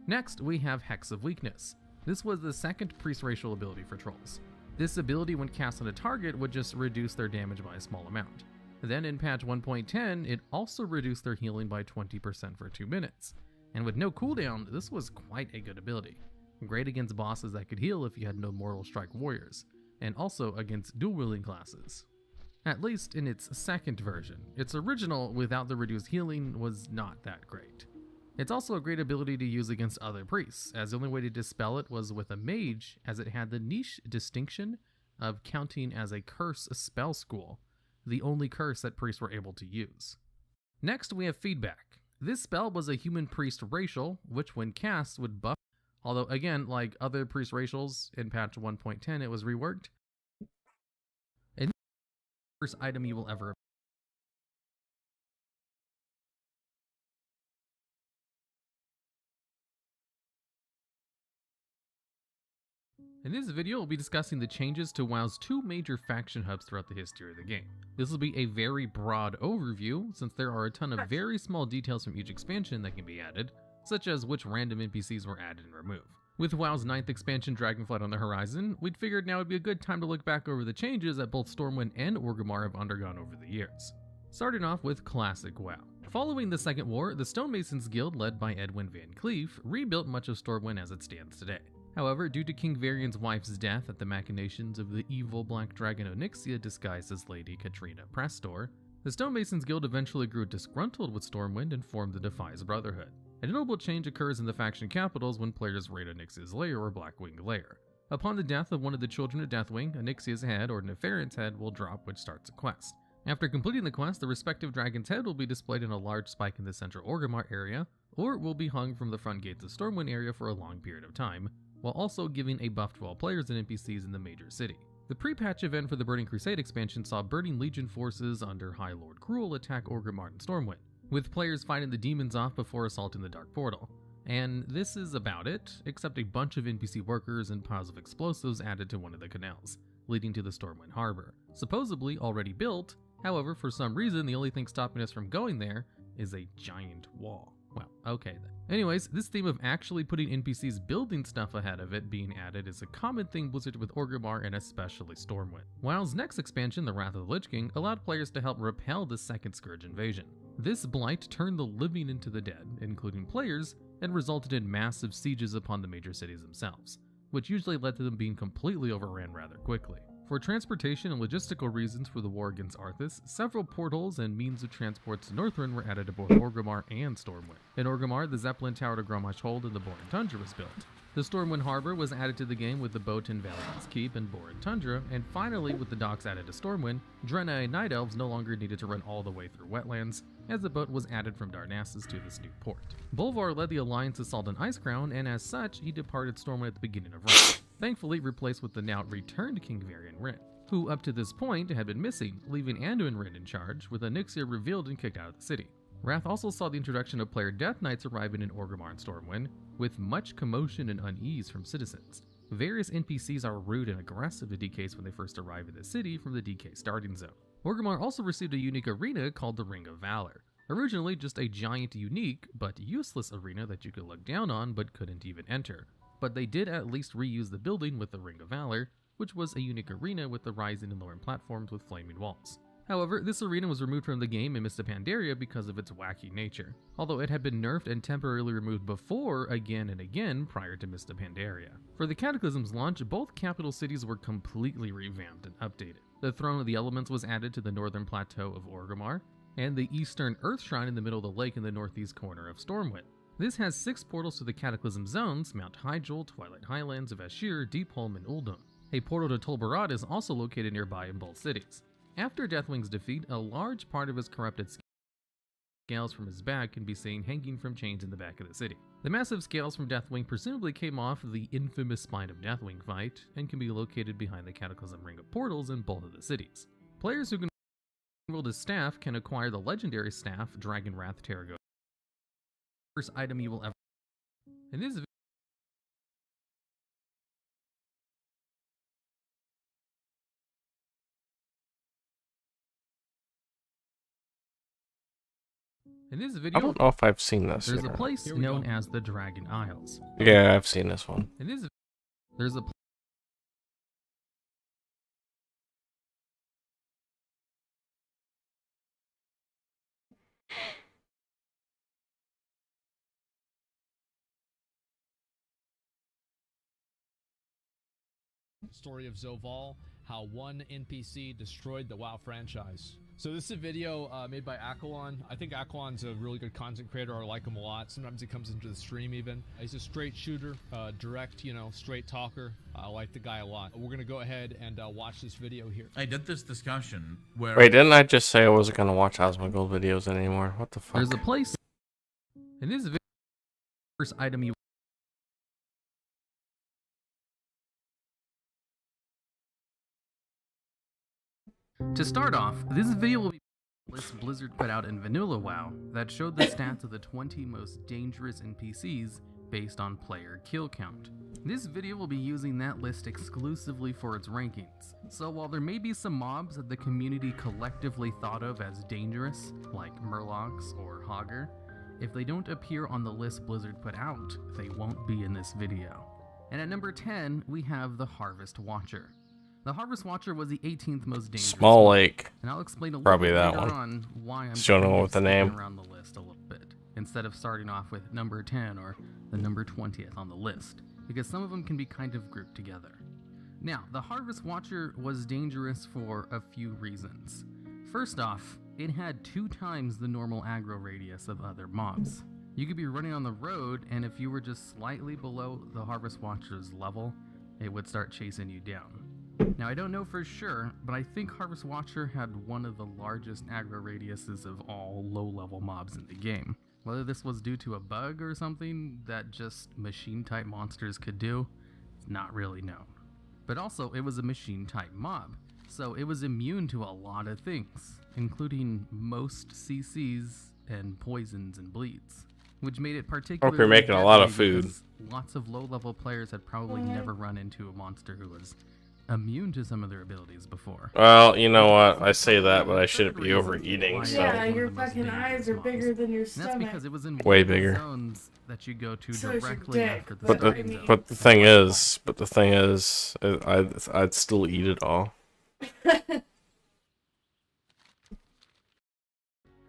Next, we have Hex of Weakness. This was the second priest racial ability for trolls. This ability when cast on a target would just reduce their damage by a small amount. Then in patch 1.10, it also reduced their healing by 20% for 2 minutes. And with no cooldown, this was quite a good ability. Great against bosses that could heal if you had no Mortal Strike warriors, and also against dual-wielding classes. At least in its second version. Its original, without the reduced healing, was not that great. It's also a great ability to use against other priests, as the only way to dispel it was with a mage, as it had the niche distinction of counting as a curse spell school, the only curse that priests were able to use. Next, we have Feedback. This spell was a human priest racial, which when cast would buff, although again, like other priest racials in patch 1.10, it was reworked. And the first item you will ever. In this video, we'll be discussing the changes to WoW's 2 major faction hubs throughout the history of the game. This will be a very broad overview, since there are a ton of very small details from each expansion that can be added, such as which random NPCs were added and removed. With WoW's 9th expansion Dragonflight on the horizon, we'd figured now would be a good time to look back over the changes that both Stormwind and Orgrimmar have undergone over the years. Starting off with classic WoW. Following the Second War, the Stonemasons Guild, led by Edwin Van Cleef, rebuilt much of Stormwind as it stands today. However, due to King Varian's wife's death at the machinations of the evil Black Dragon Onyxia disguised as Lady Katrina Prestor, the Stonemasons Guild eventually grew disgruntled with Stormwind and formed the Defies Brotherhood. A notable change occurs in the faction capitals when players raid Onyxia's lair or Blackwing lair. Upon the death of one of the children of Deathwing, Onyxia's head or Nefarian's head will drop, which starts a quest. After completing the quest, the respective dragon's head will be displayed in a large spike in the central Orgrimmar area, or will be hung from the front gates of Stormwind area for a long period of time, while also giving a buff to all players and NPCs in the major city. The pre-patch event for the Burning Crusade expansion saw Burning Legion forces under High Lord Cruel attack Orgrimmar and Stormwind, with players fighting the demons off before assaulting the Dark Portal. And this is about it, except a bunch of NPC workers and piles of explosives added to one of the canals, leading to the Stormwind Harbor, supposedly already built. However, for some reason, the only thing stopping us from going there is a giant wall. Well, okay then. Anyways, this theme of actually putting NPCs building stuff ahead of it being added is a common thing Blizzard with Orgrimmar and especially Stormwind. WoW's next expansion, the Wrath of the Lich King, allowed players to help repel the Second Scourge invasion. This blight turned the living into the dead, including players, and resulted in massive sieges upon the major cities themselves, which usually led to them being completely overran rather quickly. For transportation and logistical reasons for the war against Arthas, several portals and means of transport to Northrend were added to both Orgrimmar and Stormwind. In Orgrimmar, the Zeppelin Tower to Grommash Hold in the Borin Tundra was built. The Stormwind Harbor was added to the game with the boat in Valadin's Keep and Borin Tundra, and finally, with the docks added to Stormwind, Draenei Night Elves no longer needed to run all the way through wetlands, as the boat was added from Darnassus to this new port. Bolvar led the Alliance's Salt and Icecrown, and as such, he departed Stormwind at the beginning of Rome, thankfully replaced with the now returned King Varian Wrynn, who up to this point had been missing, leaving Anduin Wrynn in charge, with Onyxia revealed and kicked out of the city. Wrath also saw the introduction of player Death Knights arriving in Orgrimmar and Stormwind, with much commotion and unease from citizens. Various NPCs are rude and aggressive to DKs when they first arrive in the city from the DK starting zone. Orgrimmar also received a unique arena called the Ring of Valor. Originally just a giant unique, but useless arena that you could look down on but couldn't even enter. But they did at least reuse the building with the Ring of Valor, which was a unique arena with the rising and lowering platforms with flaming walls. However, this arena was removed from the game in Mists of Pandaria because of its wacky nature, although it had been nerfed and temporarily removed before again and again prior to Mists of Pandaria. For the Cataclysm's launch, both capital cities were completely revamped and updated. The Throne of the Elements was added to the northern plateau of Orgrimmar, and the eastern Earth Shrine in the middle of the lake in the northeast corner of Stormwind. This has 6 portals to the Cataclysm zones, Mount Hyjal, Twilight Highlands of Ashir, Deepholm, and Uldum. A portal to Tol Barad is also located nearby in both cities. After Deathwing's defeat, a large part of his corrupted scales from his back can be seen hanging from chains in the back of the city. The massive scales from Deathwing presumably came off the infamous Spine of Deathwing fight, and can be located behind the Cataclysm Ring of Portals in both of the cities. Players who can wield his staff can acquire the legendary staff, Dragon Wrath Terrago. First item you will ever. In this I video, don't know if I've seen this. there's a yet. place known as the Dragon Isles. Yeah, I've seen this one. In this, there's a Story of Zoval, how one NPC destroyed the WoW franchise. So this is a video made by Aquilon. I think Aquilon's a really good content creator. I like him a lot. Sometimes he comes into the stream even. He's a straight shooter, direct, straight talker. I like the guy a lot. We're gonna go ahead and watch this video here. I did this discussion where... Wait, didn't I just say I wasn't gonna watch Osmongold videos anymore? What the fuck? There's a place. In this video, first item you. To start off, this video will be a list Blizzard put out in Vanilla WoW that showed the stats of the 20 most dangerous NPCs based on player kill count. This video will be using that list exclusively for its rankings, so while there may be some mobs that the community collectively thought of as dangerous, like Murlocs or Hogger, if they don't appear on the list Blizzard put out, they won't be in this video. And at number 10, we have the Harvest Watcher. The Harvest Watcher was the 18th most dangerous. Small Lake. And I'll explain a little Probably bit that later one. on why I'm Still don't know what the name. around the list a little bit, instead of starting off with number 10 or the number 20th on the list, because some of them can be kind of grouped together. Now, the Harvest Watcher was dangerous for a few reasons. First off, it had 2 times the normal aggro radius of other mobs. You could be running on the road, and if you were just slightly below the Harvest Watcher's level, it would start chasing you down. Now, I don't know for sure, but I think Harvest Watcher had one of the largest aggro radiuses of all low-level mobs in the game. Whether this was due to a bug or something that just machine-type monsters could do, it's not really known. But also, it was a machine-type mob, so it was immune to a lot of things, including most CCs and poisons and bleeds, which made it particularly Hope you're making a lot of deadly food. because lots of low-level players had probably never run into a monster who was immune to some of their abilities before. Well, you know what? I say that, but I shouldn't be overeating, so... Yeah, your fucking eyes are bigger than your And that's stomach. because it was in Way one of the bigger. zones that you go to So is your directly dick, after the But I starting mean- zone. the thing is, I'd still eat it all.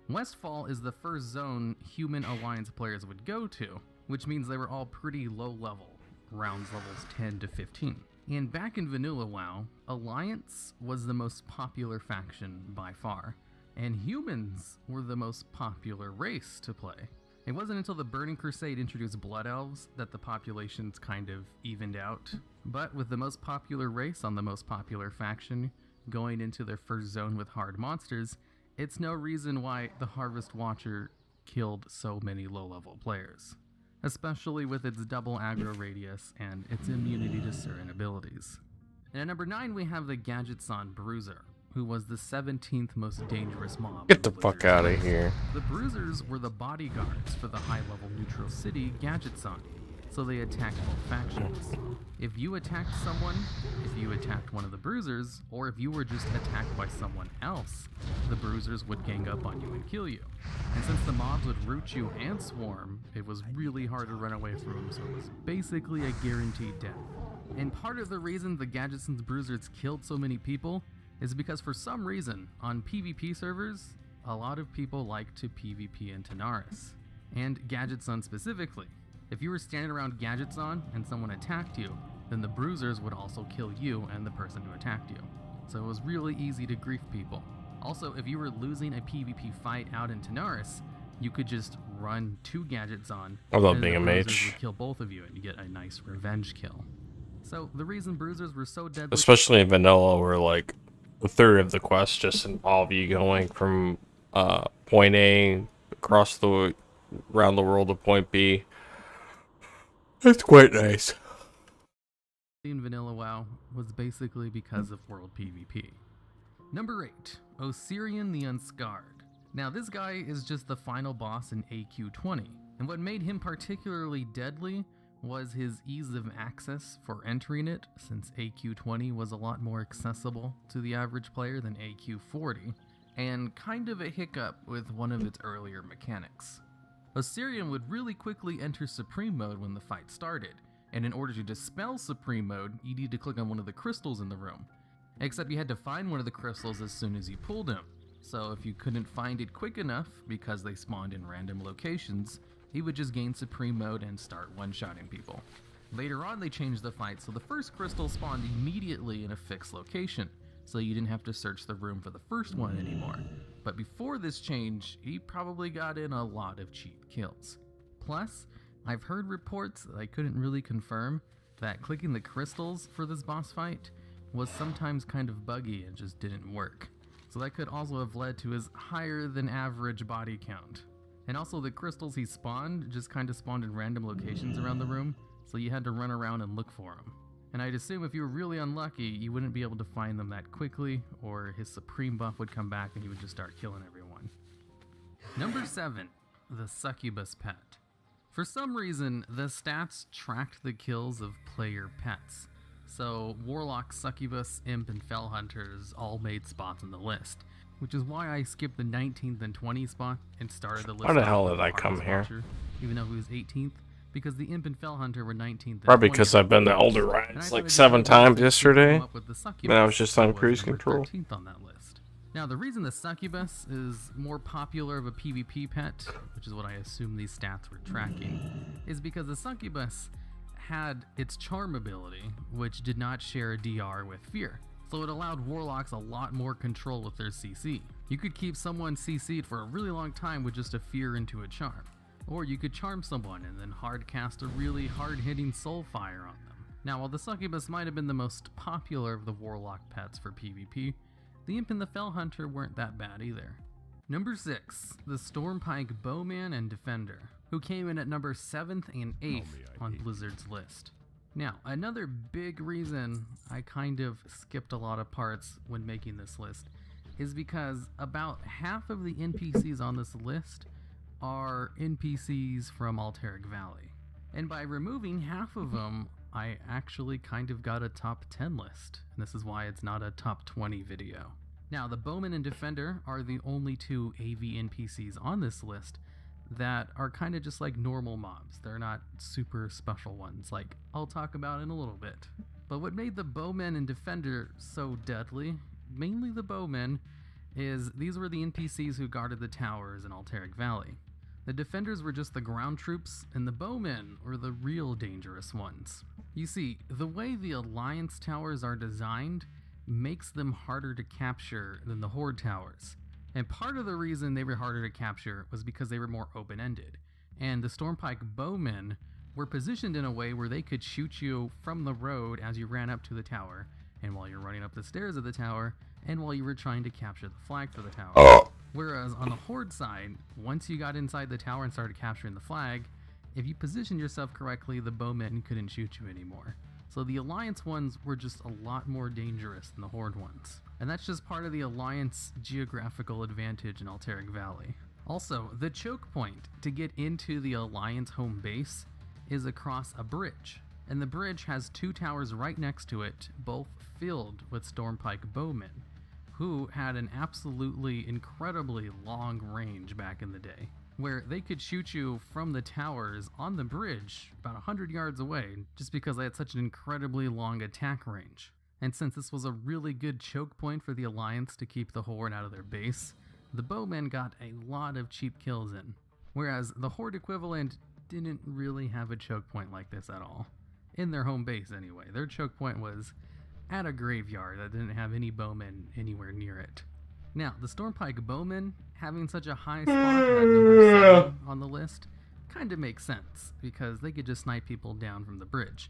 Westfall is the first zone human alliance players would go to, which means they were all pretty low level, rounds levels 10 to 15. And back in vanilla WoW, Alliance was the most popular faction by far, and humans were the most popular race to play. It wasn't until the Burning Crusade introduced Blood Elves that the populations kind of evened out. But with the most popular race on the most popular faction going into their first zone with hard monsters, it's no reason why the Harvest Watcher killed so many low-level players, especially with its double aggro radius and its immunity to certain abilities. And at number 9 we have the Gadgetson Bruiser, who was the 17th most dangerous mob. Get the fuck out of here. The Bruisers were the bodyguards for the high-level neutral city Gadgetson, so they attacked both factions. If you attacked someone, if you attacked one of the Bruisers, or if you were just attacked by someone else, the Bruisers would gang up on you and kill you. And since the mobs would root you and swarm, it was really hard to run away from them, so it was basically a guaranteed death. And part of the reason the Gadgetson's Bruisers killed so many people is because for some reason, on PvP servers, a lot of people like to PvP in Tanaris, and Gadgetson specifically. If you were standing around Gadgetson and someone attacked you, then the Bruisers would also kill you and the person who attacked you. So it was really easy to grief people. Also, if you were losing a PvP fight out in Tanaris, you could just run to Gadgetson. I love and being the a Bruisers mage. would kill both of you and you get a nice revenge kill. So the reason Bruisers were so deadly, Especially in vanilla, where like a third of the quests just involve you going from point A around the world to point B. It's quite nice. in vanilla WoW was basically because of world PvP. Number 8, Osirian the Unscarred. Now this guy is just the final boss in AQ20, and what made him particularly deadly was his ease of access for entering it, since AQ20 was a lot more accessible to the average player than AQ40, and kind of a hiccup with one of its earlier mechanics. Osirian would really quickly enter Supreme Mode when the fight started, and in order to dispel Supreme Mode, you need to click on one of the crystals in the room. Except you had to find one of the crystals as soon as you pulled him, so if you couldn't find it quick enough because they spawned in random locations, he would just gain Supreme Mode and start one-shotting people. Later on they changed the fight so the first crystal spawned immediately in a fixed location, so you didn't have to search the room for the first one anymore. But before this change, he probably got in a lot of cheap kills. Plus, I've heard reports that I couldn't really confirm that clicking the crystals for this boss fight was sometimes kind of buggy and just didn't work. So that could also have led to his higher than average body count. And also the crystals he spawned just kind of spawned in random locations around the room, so you had to run around and look for them. And I'd assume if you were really unlucky, you wouldn't be able to find them that quickly, or his supreme buff would come back and he would just start killing everyone. Number 7, the Succubus Pet. For some reason, the stats tracked the kills of player pets. So Warlock, Succubus, Imp, and Fell Hunters all made spots on the list, which is why I skipped the 19th and 20th spot and started the list. Why the hell with did I come Harvest here? Watcher, even though he was 18th, because the Imp and Fell Hunter were 19th and Probably 20th. because I've been to Elder And I Rides thought like it'd be 7 really times interesting to yesterday. come up with the And I was Succubus, just who on was cruise number control. 13th on that list. Now, the reason the Succubus is more popular of a PvP pet, which is what I assume these stats were tracking, is because the Succubus had its charm ability, which did not share a DR with Fear. So it allowed Warlocks a lot more control with their CC. You could keep someone CC'd for a really long time with just a Fear into a charm. Or you could charm someone and then hard cast a really hard-hitting Soulfire on them. Now, while the Succubus might have been the most popular of the Warlock pets for PvP, the Imp and the Fell Hunter weren't that bad either. Number 6, the Stormpike Bowman and Defender, who came in at number 7th and 8th on Blizzard's list. Now, another big reason I kind of skipped a lot of parts when making this list is because about half of the NPCs on this list are NPCs from Alteric Valley. And by removing half of them, I actually kind of got a top 10 list, and this is why it's not a top 20 video. Now, the Bowman and Defender are the only two AV NPCs on this list that are kind of just like normal mobs. They're not super special ones, like I'll talk about in a little bit. But what made the Bowman and Defender so deadly, mainly the Bowman, is these were the NPCs who guarded the towers in Alteric Valley. The defenders were just the ground troops, and the bowmen were the real dangerous ones. You see, the way the Alliance towers are designed makes them harder to capture than the Horde towers. And part of the reason they were harder to capture was because they were more open-ended. And the Stormpike bowmen were positioned in a way where they could shoot you from the road as you ran up to the tower, and while you're running up the stairs of the tower, and while you were trying to capture the flag for the tower. Whereas on the Horde side, once you got inside the tower and started capturing the flag, if you positioned yourself correctly, the bowmen couldn't shoot you anymore. So the Alliance ones were just a lot more dangerous than the Horde ones. And that's just part of the Alliance geographical advantage in Alteric Valley. Also, the choke point to get into the Alliance home base is across a bridge. And the bridge has 2 towers right next to it, both filled with Stormpike bowmen, who had an absolutely incredibly long range back in the day, where they could shoot you from the towers on the bridge about 100 yards away just because they had such an incredibly long attack range. And since this was a really good choke point for the Alliance to keep the Horde out of their base, the bowmen got a lot of cheap kills in, whereas the Horde equivalent didn't really have a choke point like this at all. In their home base anyway. Their choke point was at a graveyard that didn't have any bowmen anywhere near it. Now, the Stormpike bowmen having such a high spot at number 7 on the list kind of makes sense, because they could just snipe people down from the bridge.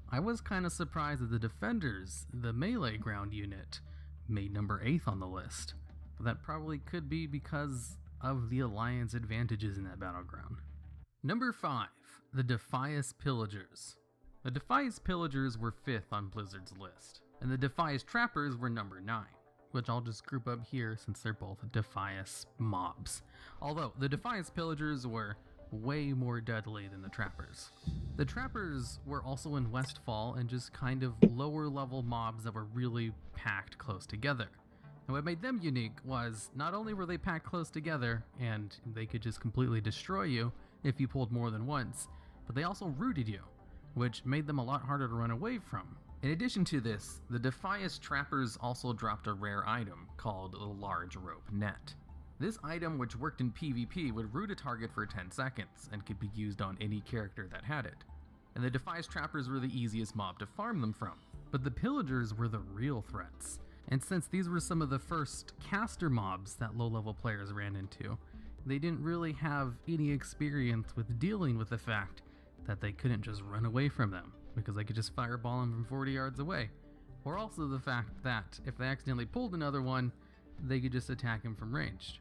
I was kind of surprised that the defenders, the melee ground unit, made number 8 on the list, but that probably could be because of the Alliance advantages in that battleground. Number 5, the Defias Pillagers. The Defias Pillagers were 5th on Blizzard's list, and the Defias Trappers were number 9, which I'll just group up here since they're both Defias mobs. Although, the Defias Pillagers were way more deadly than the Trappers. The Trappers were also in Westfall and just kind of lower level mobs that were really packed close together. And what made them unique was not only were they packed close together and they could just completely destroy you if you pulled more than once, but they also rooted you, which made them a lot harder to run away from. In addition to this, the Defias Trappers also dropped a rare item called the Large Rope Net. This item, which worked in PvP, would root a target for 10 seconds and could be used on any character that had it. And the Defias Trappers were the easiest mob to farm them from, but the Pillagers were the real threats. And since these were some of the first caster mobs that low-level players ran into, they didn't really have any experience with dealing with the fact that they couldn't just run away from them, because they could just fireball them from 40 yards away. Or also the fact that if they accidentally pulled another one, they could just attack him from ranged.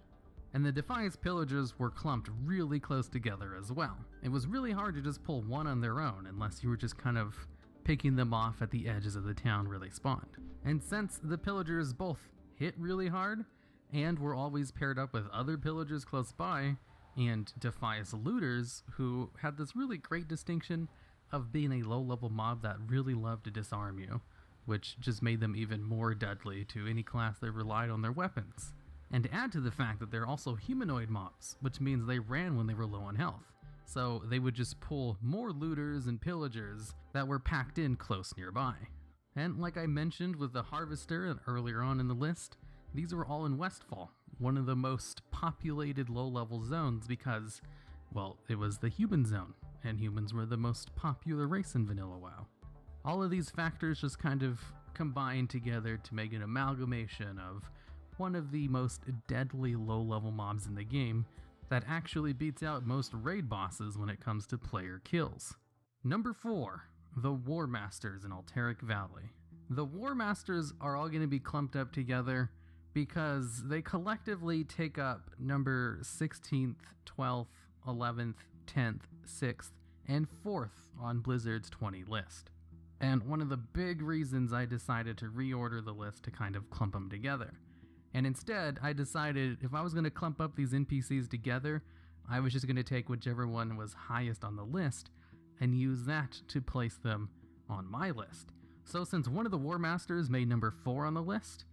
And the Defias Pillagers were clumped really close together as well. It was really hard to just pull one on their own unless you were just kind of picking them off at the edges of the town where they spawned. And since the Pillagers both hit really hard, and were always paired up with other Pillagers close by, and Defias Looters, who had this really great distinction of being a low-level mob that really loved to disarm you, which just made them even more deadly to any class that relied on their weapons. And to add to the fact that they're also humanoid mobs, which means they ran when they were low on health, so they would just pull more looters and pillagers that were packed in close nearby. And like I mentioned with the Harvester earlier on in the list, these were all in Westfall, one of the most populated low-level zones because, well, it was the human zone, and humans were the most popular race in Vanilla WoW. All of these factors just kind of combined together to make an amalgamation of one of the most deadly low-level mobs in the game that actually beats out most raid bosses when it comes to player kills. Number 4, the War Masters in Alteric Valley. The War Masters are all going to be clumped up together because they collectively take up number 16th, 12th, 11th, 10th, 6th, and 4th on Blizzard's 20 list. And one of the big reasons I decided to reorder the list to kind of clump them together. And instead, I decided if I was going to clump up these NPCs together, I was just going to take whichever one was highest on the list and use that to place them on my list. So since one of the War Masters made number 4 on the list,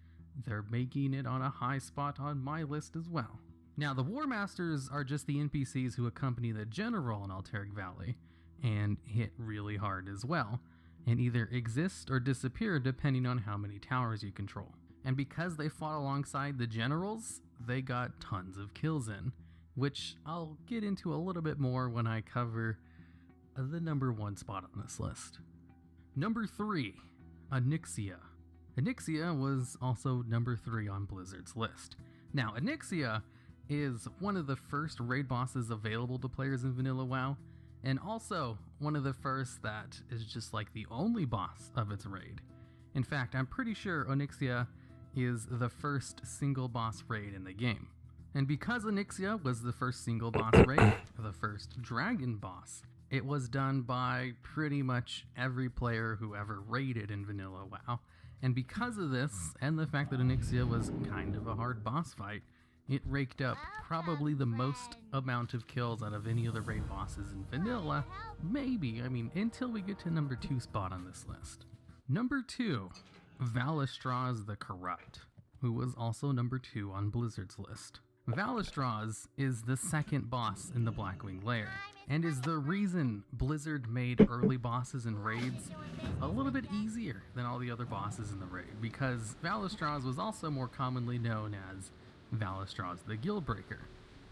they're making it on a high spot on my list as well. Now, the War Masters are just the NPCs who accompany the General in Alteric Valley and hit really hard as well, and either exist or disappear depending on how many towers you control. And because they fought alongside the Generals, they got tons of kills in, which I'll get into a little bit more when I cover the number 1 spot on this list. Number 3, Onyxia. Onyxia was also number 3 on Blizzard's list. Now, Onyxia is one of the first raid bosses available to players in Vanilla WoW, and also one of the first that is just like the only boss of its raid. In fact, I'm pretty sure Onyxia is the first single boss raid in the game. And because Onyxia was the first single boss raid, the first dragon boss, it was done by pretty much every player who ever raided in Vanilla WoW. And because of this, and the fact that Onyxia was kind of a hard boss fight, it raked up probably the most amount of kills out of any of the raid bosses in Vanilla, maybe, until we get to number 2 spot on this list. Number 2, Valistraz the Corrupt, who was also number 2 on Blizzard's list. Valistraz is the second boss in the Blackwing lair, and is the reason Blizzard made early bosses in raids a little bit easier than all the other bosses in the raid, because Valistraz was also more commonly known as Valistraz the Guildbreaker.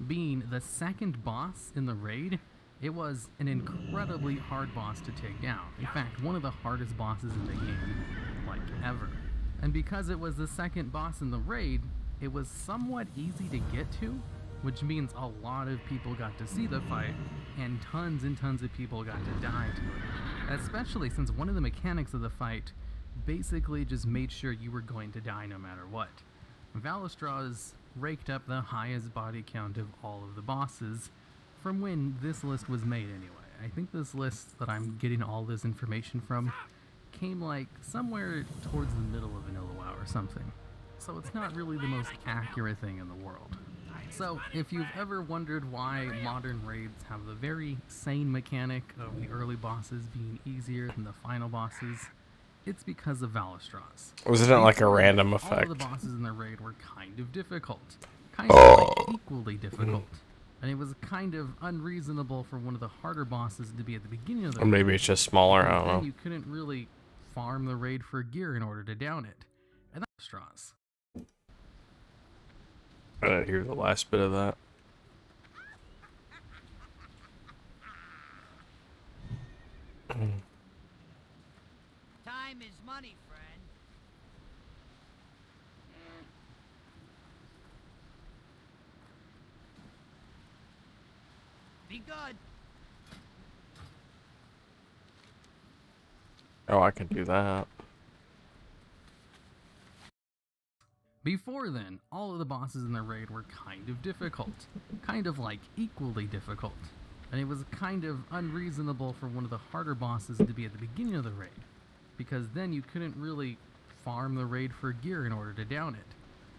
Being the second boss in the raid, it was an incredibly hard boss to take down. In fact, one of the hardest bosses in the game, like ever. And because it was the second boss in the raid, it was somewhat easy to get to, which means a lot of people got to see the fight, and tons of people got to die to it. Especially since one of the mechanics of the fight basically just made sure you were going to die no matter what. Valistraz raked up the highest body count of all of the bosses from when this list was made anyway. I think this list that I'm getting all this information from came like somewhere towards the middle of Vanilla WoW or something. So it's not really the most accurate thing in the world. So if you've ever wondered why modern raids have the very same mechanic of the early bosses being easier than the final bosses, it's because of Valistraz. Wasn't it like a random All effect? of the bosses in the raid were kind of difficult. Kind of like equally difficult. And it was kind of unreasonable for one of the harder bosses to be at the beginning of the Or maybe raid, it's just smaller, I because don't then know. you couldn't really farm the raid for gear in order to down it. And that's Valistraz. I didn't hear the last bit of that. Time is money, friend. Be good. Oh, I can do that. Before then, all of the bosses in the raid were kind of difficult. Kind of like equally difficult. And it was kind of unreasonable for one of the harder bosses to be at the beginning of the raid, because then you couldn't really farm the raid for gear in order to down it.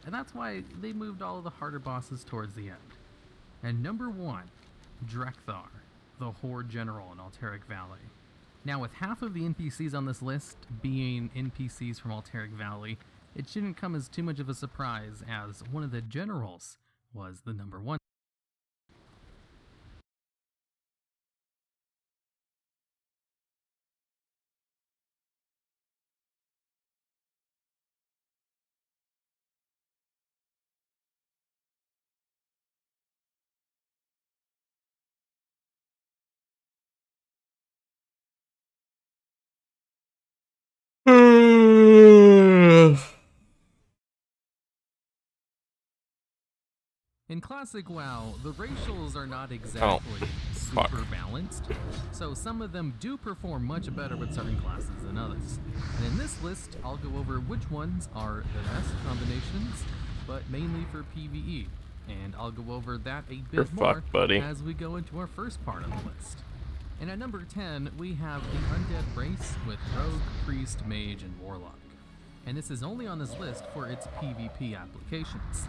And that's why they moved all of the harder bosses towards the end. And number 1, Drekthar, the Horde General in Alteric Valley. Now, with half of the NPCs on this list being NPCs from Alteric Valley, it shouldn't come as too much of a surprise as one of the generals was the number 1. In Classic WoW, the racials are not exactly super balanced, so some of them do perform much better with certain classes than others. And in this list, I'll go over which ones are the best combinations, but mainly for PvE. And I'll go over that a bit You're more fucked, buddy. as we go into our first part of the list. And at number 10, we have the Undead race with Rogue, Priest, Mage, and Warlock. And this is only on this list for its PvP applications.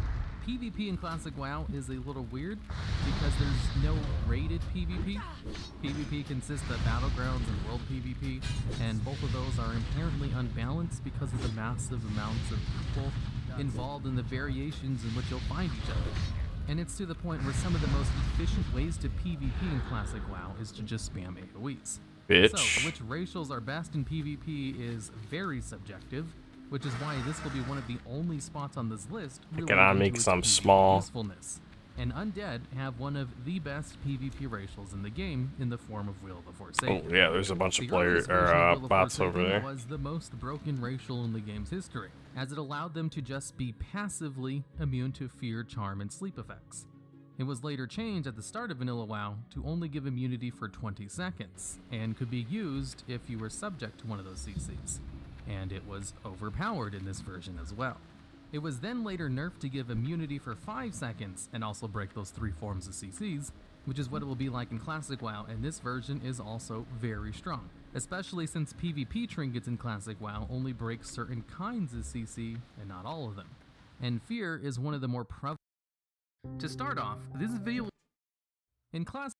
PvP in Classic WoW is a little weird because there's no rated PvP. PvP consists of Battlegrounds and World PvP, and both of those are inherently unbalanced because of the massive amounts of people involved in the variations in which you'll find each other. And it's to the point where some of the most efficient ways to PvP in Classic WoW is to just spam AoEs. Bitch. So, which racials are best in PvP is very subjective, which is why this will be one of the only spots on this list Economics, I'm small. usefulness. and undead have one of the best PvP racials in the game in the form of Wheel of the Forsaken. Oh yeah, there's a bunch of The players earliest version of Wheel of the bots over Forsaken there. was the most broken racial in the game's history, as it allowed them to just be passively immune to fear, charm, and sleep effects. It was later changed at the start of Vanilla WoW to only give immunity for 20 seconds, and could be used if you were subject to one of those CCs. And it was overpowered in this version as well. It was then later nerfed to give immunity for 5 seconds and also break those 3 forms of CCs, which is what it will be like in Classic WoW, and this version is also very strong, especially since PvP trinkets in Classic WoW only break certain kinds of CC and not all of them. And fear is one of the more prevalent. To start off, this video in class.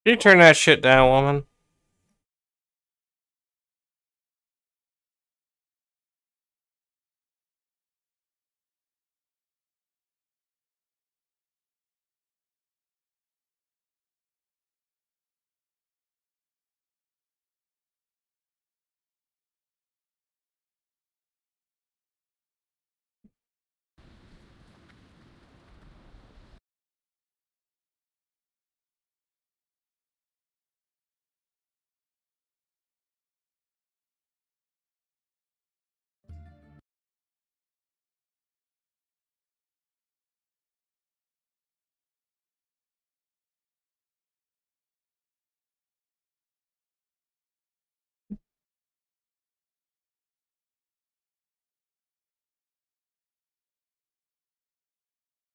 Can you turn that shit down, woman?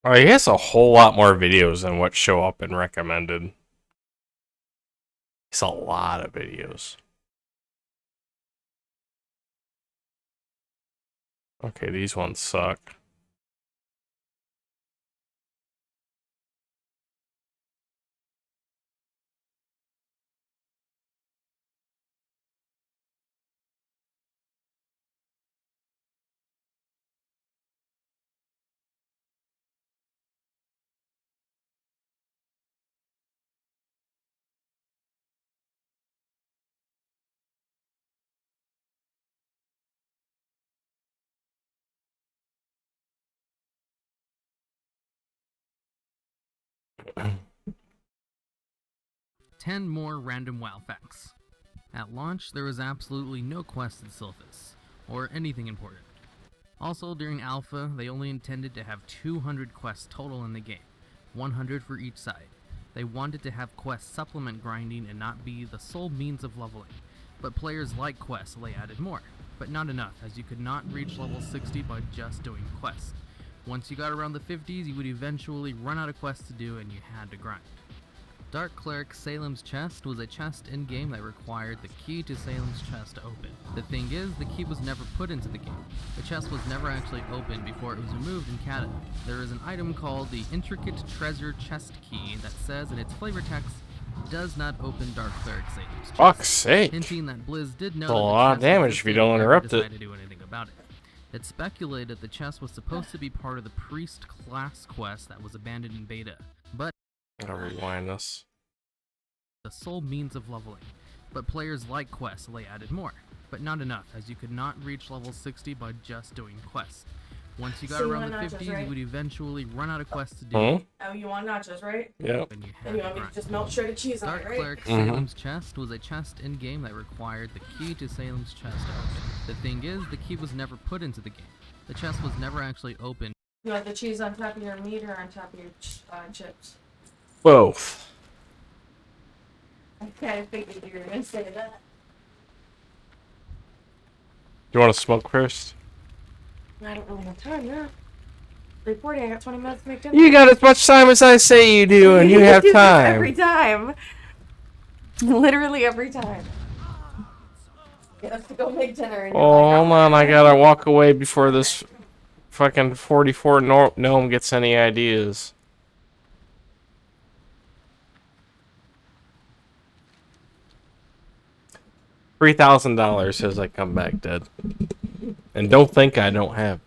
Oh, he has a whole lot more videos than what show up in recommended. It's a lot of videos. Okay, these ones suck. Ten more random WoW facts. At launch, there was absolutely no quest in Sylphus, or anything important. Also, during Alpha, they only intended to have 200 quests total in the game, 100 for each side. They wanted to have quests supplement grinding and not be the sole means of leveling, but players liked quests, so they added more. But not enough, as you could not reach level 60 by just doing quests. Once you got around the 50s, you would eventually run out of quests to do and you had to grind. Dark Cleric Salem's Chest was a chest in-game that required the key to Salem's Chest to open. The thing is, the key was never put into the game. The chest was never actually opened before it was removed in Cata. There is an item called the Intricate Treasure Chest Key that says in its flavor text, does not open Dark Cleric Salem's Chest. Fuck's sake. Hinting that Blizz did know That's a that the lot of chest damage if existed you don't and never interrupt it. decided to do anything about it. It's speculated the chest was supposed to be part of the Priest class quest that was abandoned in beta, but I'll rewind this. the sole means of leveling. But players liked quests, so they added more. But not enough, as you could not reach level 60 by just doing quests. Once you got So you around the want 50s, nachos, right? you would eventually run out of quests to do. Hmm? Oh, you want nachos, right? Yep. And you had And you to want me to grind. just melt shredded cheese on Dark it, right? Cleric Salem's Chest was a chest in-game that required the key to Salem's Chest to open. The thing is, the key was never put into the game. The chest was never actually opened. You want the cheese on top of your meat or on top of your chips? Both. I kind of figured you were going to say that. You want to smoke first? I don't really have time now. 3:40, I got 20 minutes to make dinner. You got as much time as I say you do, and you have do this time. every time. Literally every time. Get us to go make dinner. And you're Oh, like, hold on, I gotta walk away before this fucking 44 gnome gets any ideas. $3,000 says I come back dead. And don't think I don't have.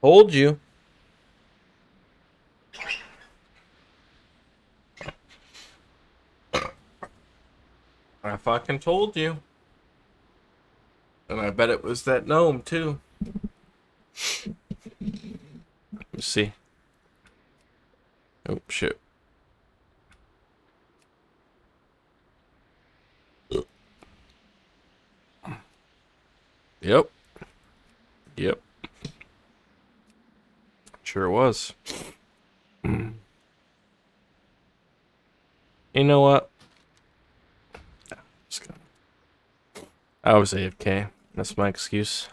Told you. I fucking told you. And I bet it was that gnome, too. Let's see. Oh, shit. Yep. Yep. Sure was. You know what? I was AFK. That's my excuse.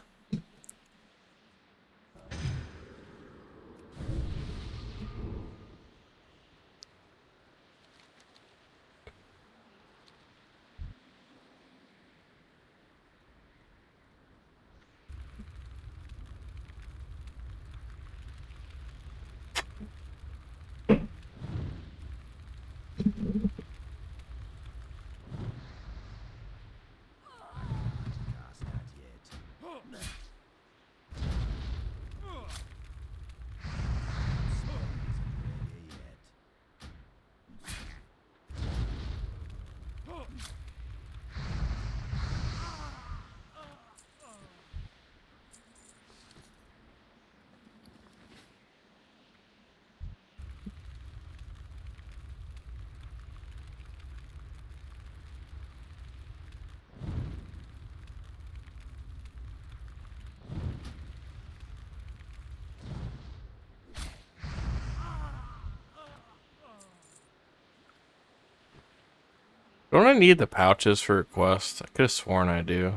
Don't I need the pouches for a quest? I could have sworn I do.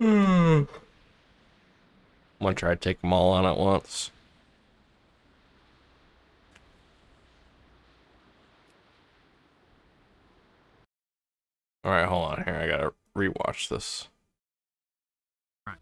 I'm gonna try to take them all on at once. Alright, hold on here. I gotta rewatch this. Right.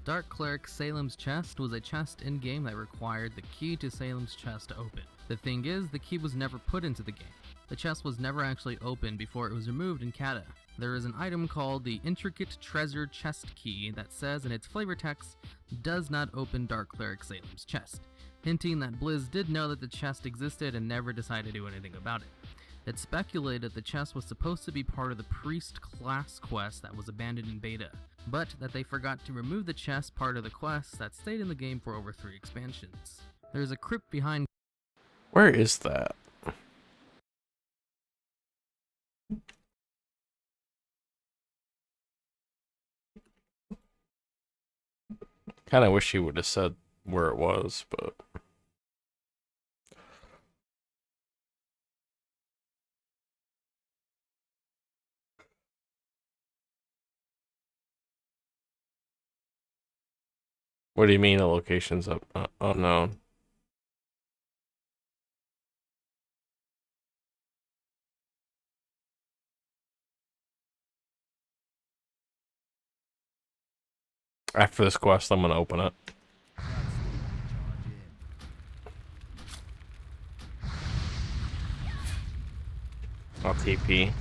Dark Cleric Salem's Chest was a chest in-game that required the key to Salem's Chest to open. The thing is, the key was never put into the game. The chest was never actually opened before it was removed in Kata. There is an item called the Intricate Treasure Chest Key that says in its flavor text, does not open Dark Cleric Salem's Chest, hinting that Blizz did know that the chest existed and never decided to do anything about it. It's speculated that the chest was supposed to be part of the Priest class quest that was abandoned in beta, but that they forgot to remove the chest part of the quest that stayed in the game for over 3 expansions. There's a crypt behind. Where is that? Kinda wish he would have said where it was, but... What do you mean the location's up unknown? After this quest, I'm gonna open it. I'll TP.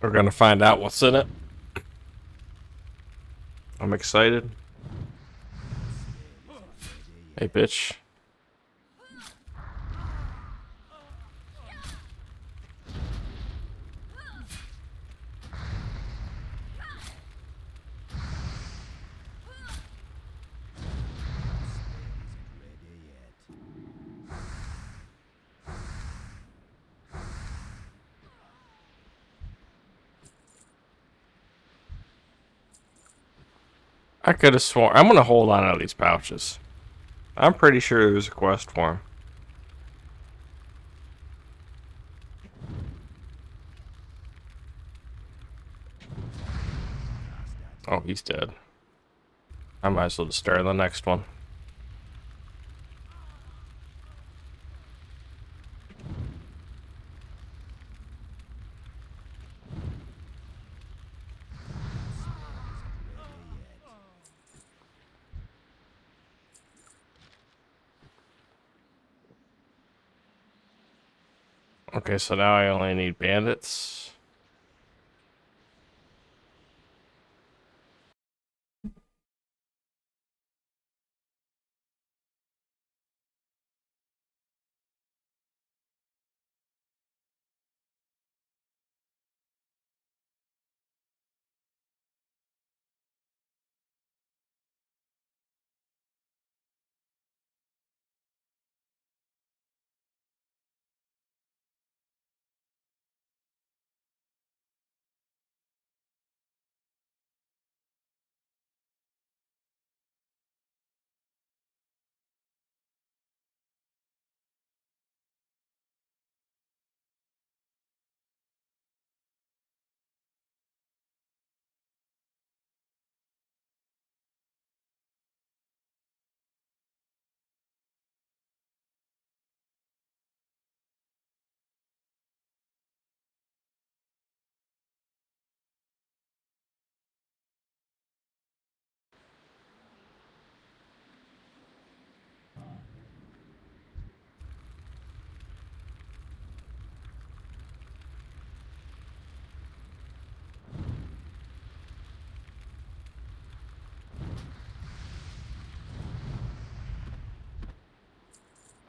We're gonna find out what's in it. I'm excited. Hey, bitch. I could have sworn. I'm gonna hold on to these pouches. I'm pretty sure there's a quest for him. Oh, he's dead. I might as well just start the next one. Okay, so now I only need bandits.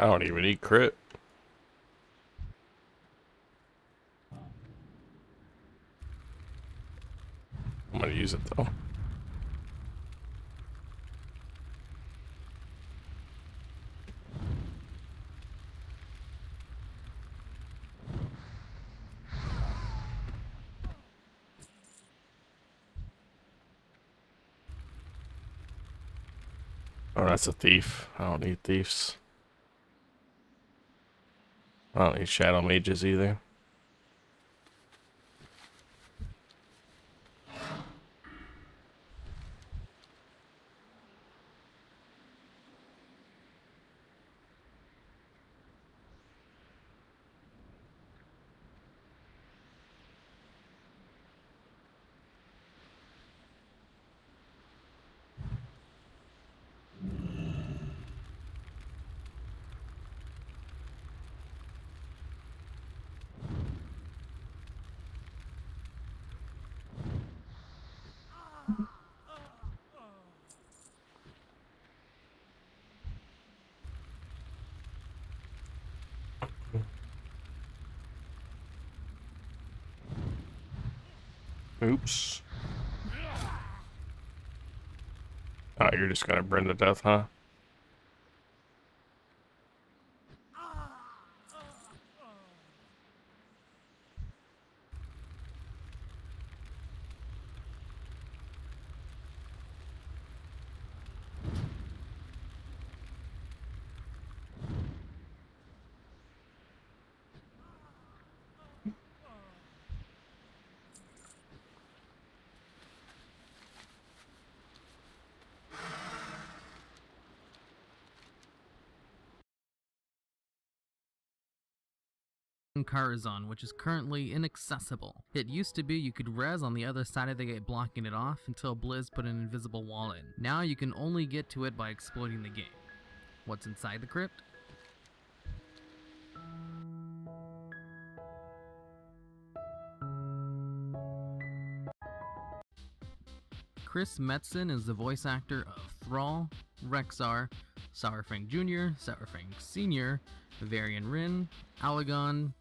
I don't even need crit. I'm gonna use it though. Oh, that's a thief. I don't need thieves. I don't need shadow mages either. Oops. Oh, you're just gonna burn to death, huh? Karazhan, which is currently inaccessible. It used to be you could res on the other side of the gate blocking it off until Blizz put an invisible wall in. Now you can only get to it by exploiting the game. What's inside the crypt? Chris Metzen is the voice actor of Thrall, Rexar, Sourfang Jr., Sourfang Sr., Varian Rin, Alagon,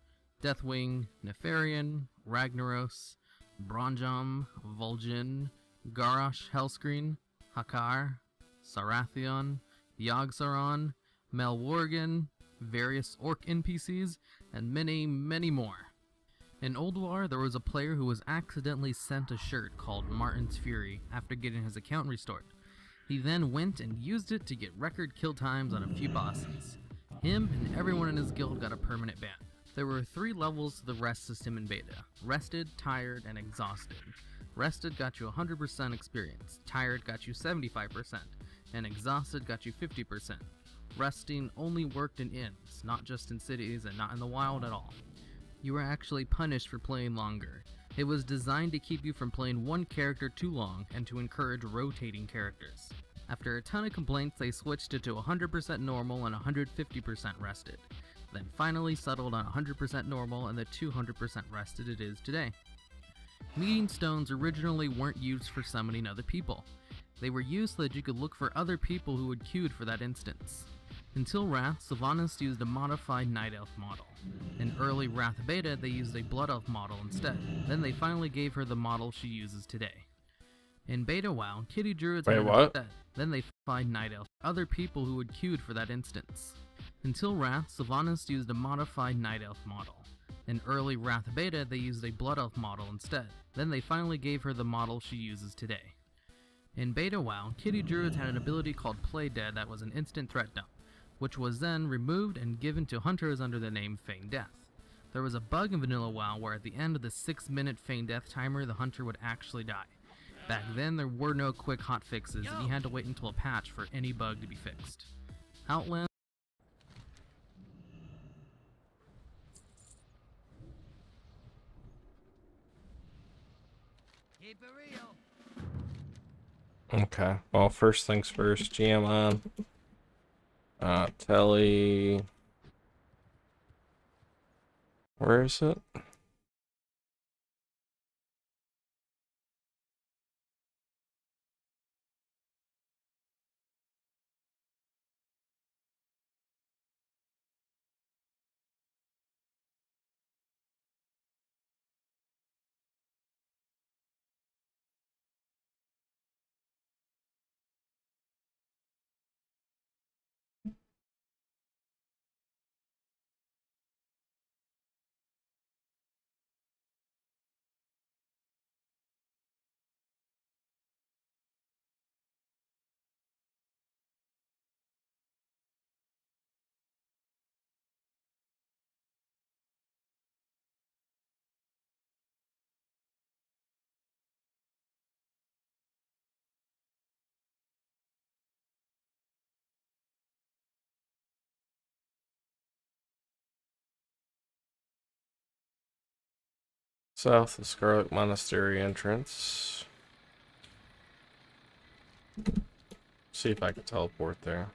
Deathwing, Nefarian, Ragnaros, Bronjom, Vol'jin, Garrosh Hellscreen, Hakar, Sarathion, Yogg-Saron, Melworgan, various orc NPCs, and many, many more. In Old War, there was a player who was accidentally sent a shirt called Martin's Fury after getting his account restored. He then went and used it to get record kill times on a few bosses. Him and everyone in his guild got a permanent ban. There were 3 levels to the rest system in beta: rested, tired, and exhausted. Rested got you 100% experience, tired got you 75%, and exhausted got you 50%. Resting only worked in inns, not just in cities and not in the wild at all. You were actually punished for playing longer. It was designed to keep you from playing one character too long and to encourage rotating characters. After a ton of complaints, they switched it to 100% normal and 150% rested, then finally settled on 100% normal and the 200% rested it is today. Meeting stones originally weren't used for summoning other people. They were used so that you could look for other people who had queued for that instance. Until Wrath, Sylvanas used a modified Night Elf model. In early Wrath beta, they used a Blood Elf model instead. Then they finally gave her the model she uses today. In Beta WoW, Kitty Druids had instead. Then they find Night Elf, other people who had queued for that instance. Until Wrath, Sylvanas used a modified Night Elf model. In early Wrath beta, they used a Blood Elf model instead. Then they finally gave her the model she uses today. In Beta WoW, Kitty Druids had an ability called Play Dead that was an instant threat dump, which was then removed and given to hunters under the name Feign Death. There was a bug in Vanilla WoW where at the end of the 6-minute Feign Death timer, the hunter would actually die. Back then, there were no quick hotfixes, and you had to wait until a patch for any bug to be fixed. Outland. Keep it real. Okay, well, first things first, GM on. Telly. Where is it? South of Scarlet Monastery entrance. See if I can teleport there.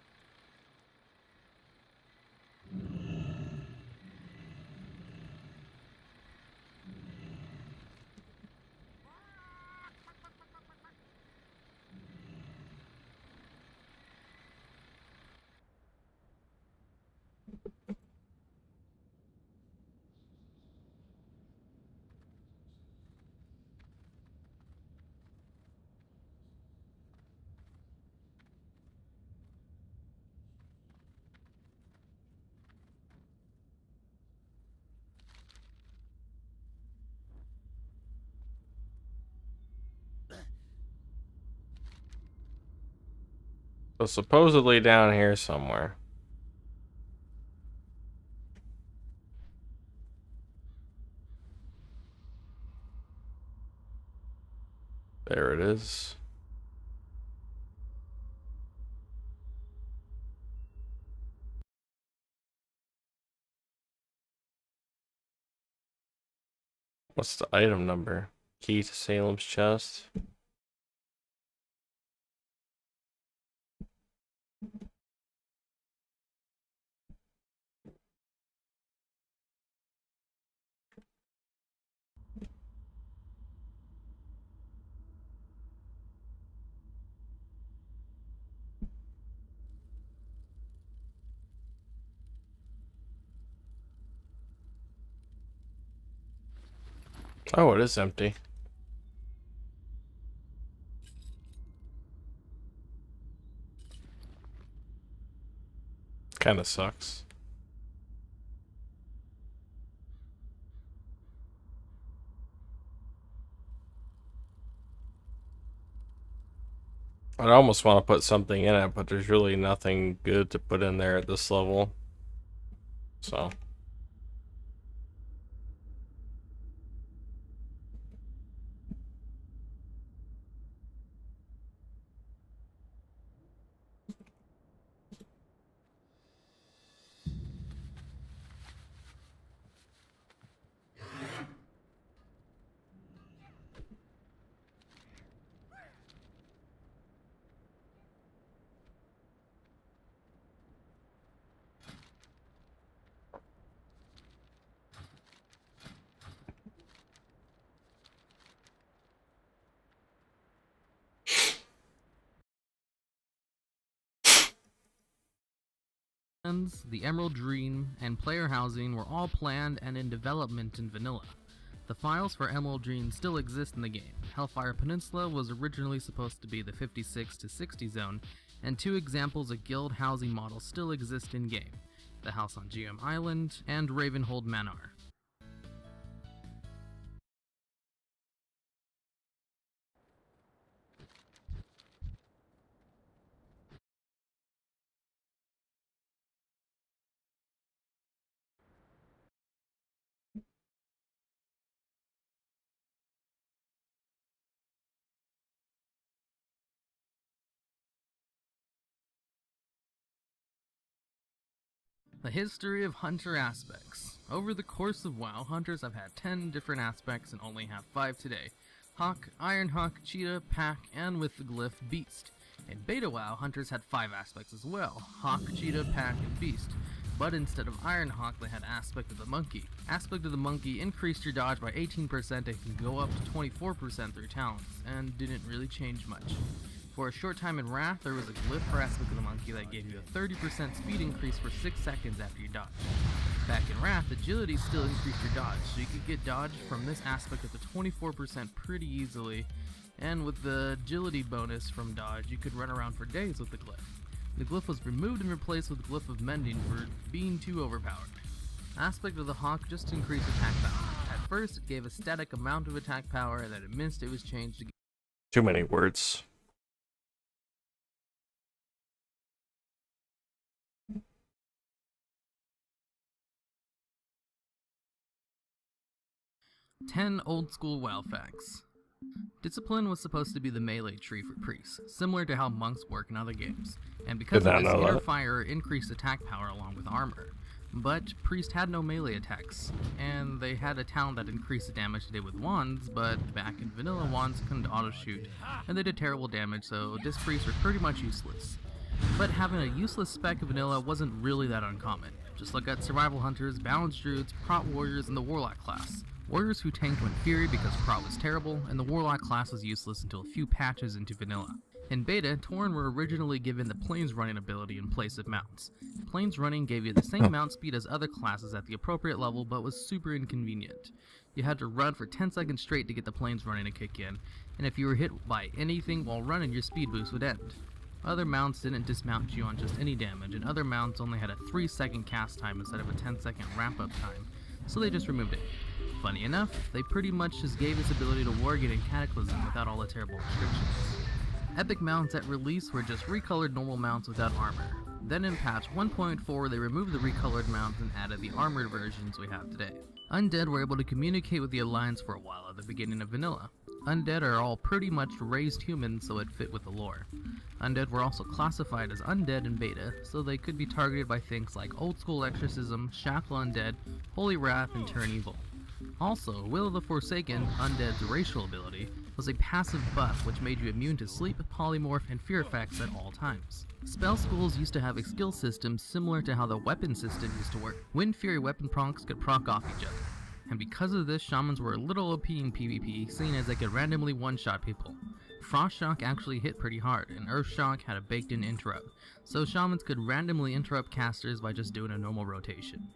So supposedly down here somewhere. There it is. What's the item number? Key to Salem's chest. Oh, it is empty. Kind of sucks. I'd almost want to put something in it, but there's really nothing good to put in there at this level. So. The Emerald Dream, and player housing were all planned and in development in vanilla. The files for Emerald Dream still exist in the game. Hellfire Peninsula was originally supposed to be the 56 to 60 zone, and 2 examples of guild housing models still exist in-game. The house on GM Island, and Ravenhold Manor. The history of hunter aspects. Over the course of WoW, hunters have had 10 different aspects and only have 5 today. Hawk, Ironhawk, Cheetah, Pack, and with the glyph Beast. In Beta WoW, hunters had 5 aspects as well: Hawk, Cheetah, Pack, and Beast. But instead of Ironhawk, they had Aspect of the Monkey. Aspect of the Monkey increased your dodge by 18% and can go up to 24% through talents, and didn't really change much. For a short time in Wrath, there was a glyph for Aspect of the Monkey that gave you a 30% speed increase for 6 seconds after you dodge. Back in Wrath, Agility still increased your dodge, so you could get dodge from this aspect up to 24% pretty easily, and with the Agility bonus from dodge, you could run around for days with the glyph. The glyph was removed and replaced with Glyph of Mending for being too overpowered. Aspect of the Hawk just increased attack power. At first, it gave a static amount of attack power, and then amidst it was changed to Too many words. "10 old school WoW facts." Discipline was supposed to be the melee tree for priests, similar to how monks work in other games, and because of this, Inner Fire increased attack power along with armor. But priest had no melee attacks, and they had a talent that increased the damage they did with wands, but back in vanilla, wands couldn't auto-shoot, and they did terrible damage, so disc priests were pretty much useless. But having a useless spec of vanilla wasn't really that uncommon. Just look at survival hunters, balance druids, prot warriors, and the warlock class. Warriors who tanked went Fury because prot was terrible, and the warlock class was useless until a few patches into vanilla. In beta, Tauren were originally given the plains running ability in place of mounts. Plains running gave you the same mount speed as other classes at the appropriate level, but was super inconvenient. You had to run for 10 seconds straight to get the plains running to kick in, and if you were hit by anything while running, your speed boost would end. Other mounts didn't dismount you on just any damage, and other mounts only had a 3-second cast time instead of a 10-second ramp-up time, so they just removed it. Funny enough, they pretty much just gave this ability to Worgen and Cataclysm without all the terrible restrictions. Epic mounts at release were just recolored normal mounts without armor. Then in patch 1.4 they removed the recolored mounts and added the armored versions we have today. Undead were able to communicate with the Alliance for a while at the beginning of vanilla. Undead are all pretty much raised humans, so it fit with the lore. Undead were also classified as undead in beta, so they could be targeted by things like Old School Exorcism, Shackle Undead, Holy Wrath, and Turn Evil. Also, Will of the Forsaken, Undead's racial ability, was a passive buff which made you immune to sleep, polymorph, and fear effects at all times. Spell schools used to have a skill system similar to how the weapon system used to work. Wind Fury weapon procs could proc off each other. And because of this, shamans were a little OP in PvP, seeing as they could randomly one-shot people. Frost Shock actually hit pretty hard, and Earth Shock had a baked-in interrupt, so shamans could randomly interrupt casters by just doing a normal rotation.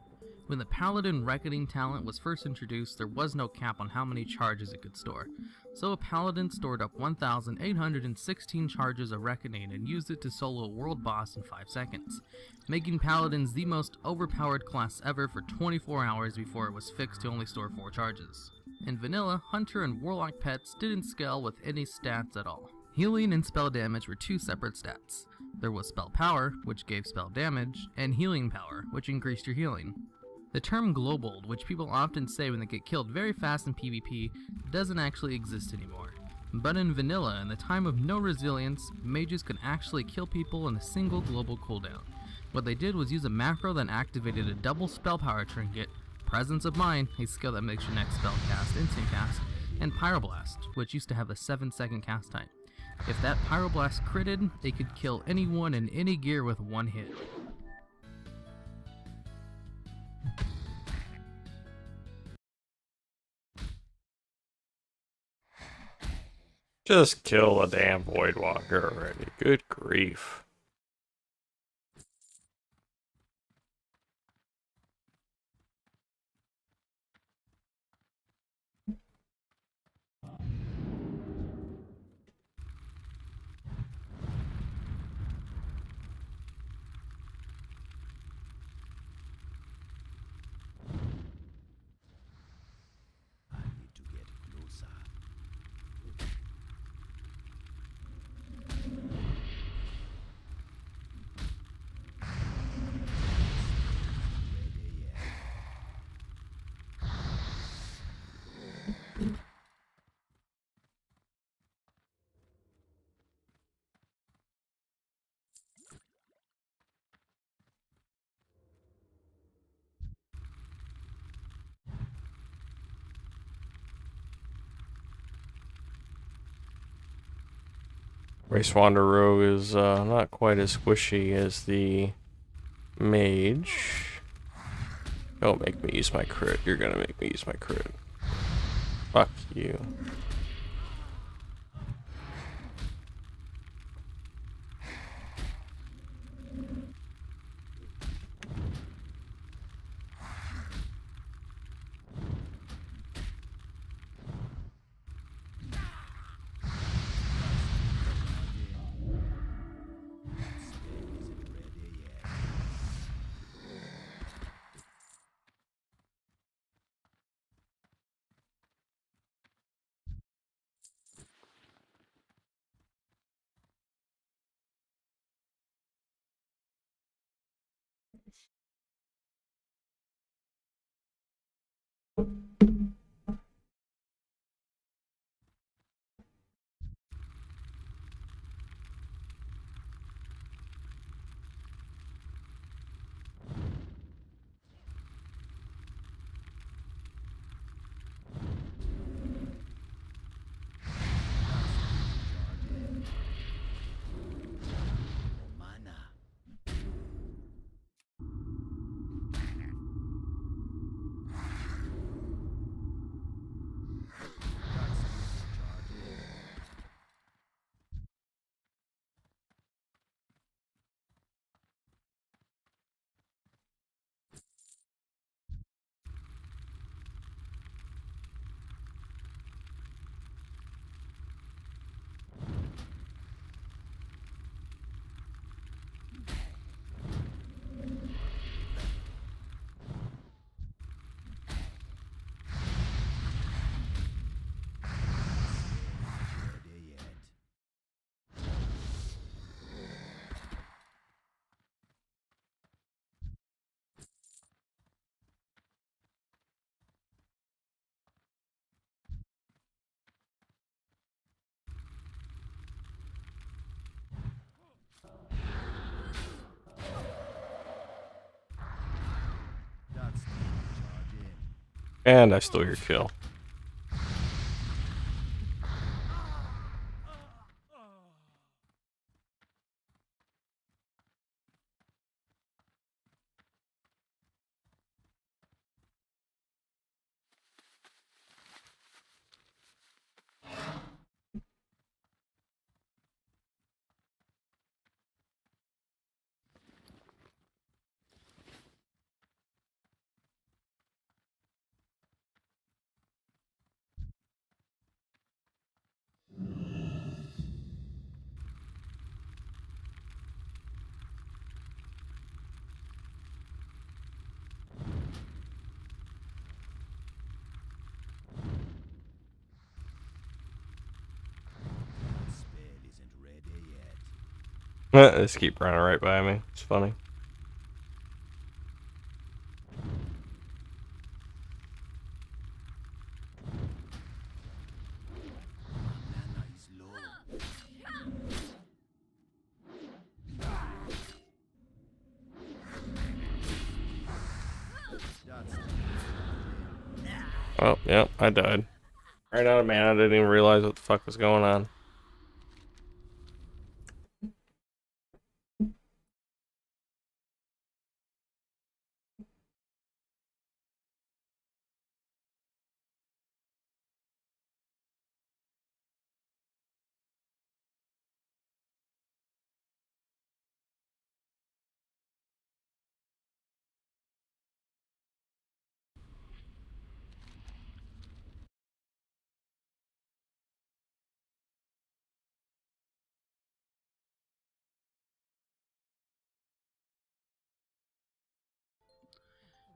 When the Paladin Reckoning talent was first introduced, there was no cap on how many charges it could store. So a Paladin stored up 1,816 charges of Reckoning and used it to solo a world boss in 5 seconds, making Paladins the most overpowered class ever for 24 hours before it was fixed to only store 4 charges. In vanilla, Hunter and Warlock pets didn't scale with any stats at all. Healing and spell damage were 2 separate stats. There was spell power, which gave spell damage, and healing power, which increased your healing. The term global, which people often say when they get killed very fast in PvP, doesn't actually exist anymore. But in vanilla, in the time of no resilience, mages could actually kill people in a single global cooldown. What they did was use a macro that activated a double spell power trinket, Presence of Mind, a skill that makes your next spell cast instant cast, and Pyroblast, which used to have a 7-second cast time. If that Pyroblast critted, it could kill anyone in any gear with 1 hit. Just kill a damn Voidwalker already. Good grief. Race Wander Rogue is not quite as squishy as the Mage. Don't make me use my crit. You're gonna make me use my crit. Fuck you. And I stole your kill. They just keep running right by me. It's funny. Oh, yep, I died. Right out of mana, I didn't even realize what the fuck was going on.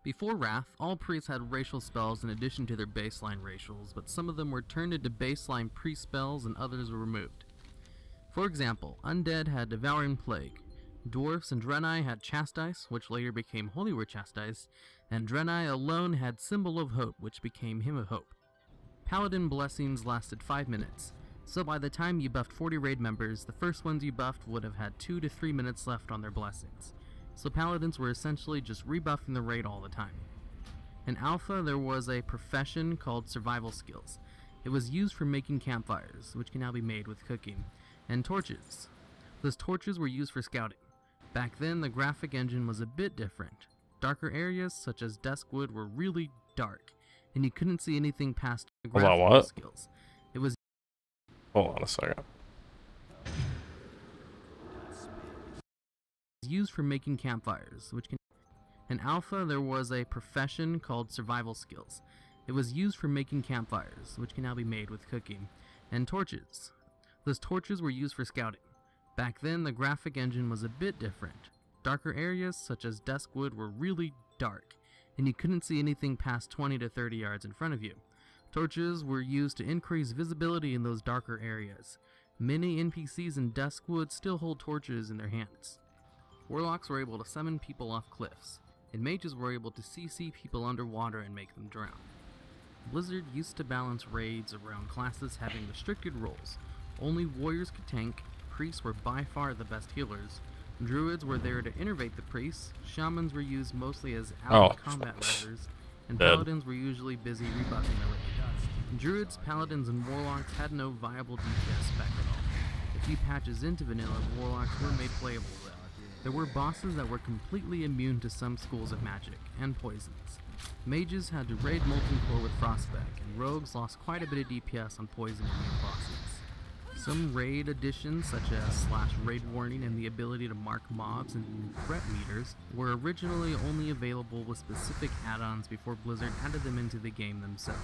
Before Wrath, all priests had racial spells in addition to their baseline racials, but some of them were turned into baseline priest spells and others were removed. For example, Undead had Devouring Plague, Dwarfs and Draenei had Chastise, which later became Holy Word Chastise, and Draenei alone had Symbol of Hope, which became Hymn of Hope. Paladin Blessings lasted 5 minutes, so by the time you buffed 40 raid members, the first ones you buffed would have had 2 to 3 minutes left on their blessings. So Paladins were essentially just rebuffing the raid all the time. In Alpha, there was a profession called Survival Skills. It was used for making campfires, which can now be made with cooking, and torches. Those torches were used for scouting. Back then, the graphic engine was a bit different. Darker areas, such as Duskwood, were really dark, and you couldn't see anything past the Hold on, graphical what? skills. It was Hold on a second. used for making campfires, which can... In Alpha, there was a profession called Survival Skills. It was used for making campfires, which can now be made with cooking, and torches. Those torches were used for scouting. Back then, the graphic engine was a bit different. Darker areas, such as Duskwood, were really dark, and you couldn't see anything past 20 to 30 yards in front of you. Torches were used to increase visibility in those darker areas. Many NPCs in Duskwood still hold torches in their hands. Warlocks were able to summon people off cliffs, and mages were able to CC people underwater and make them drown. Blizzard used to balance raids around classes having restricted roles. Only warriors could tank, priests were by far the best healers, druids were there to innervate the priests, shamans were used mostly as out-of-combat reserves, and paladins were usually busy rebuffing the raid. Druids, paladins, and warlocks had no viable DPS spec at all. A few patches into vanilla, warlocks were made playable though. There were bosses that were completely immune to some schools of magic, and poisons. Mages had to raid Molten Core with Frostback, and rogues lost quite a bit of DPS on poison immune bosses. Some raid additions, such as /raid warning and the ability to mark mobs and threat meters, were originally only available with specific add-ons before Blizzard added them into the game themselves.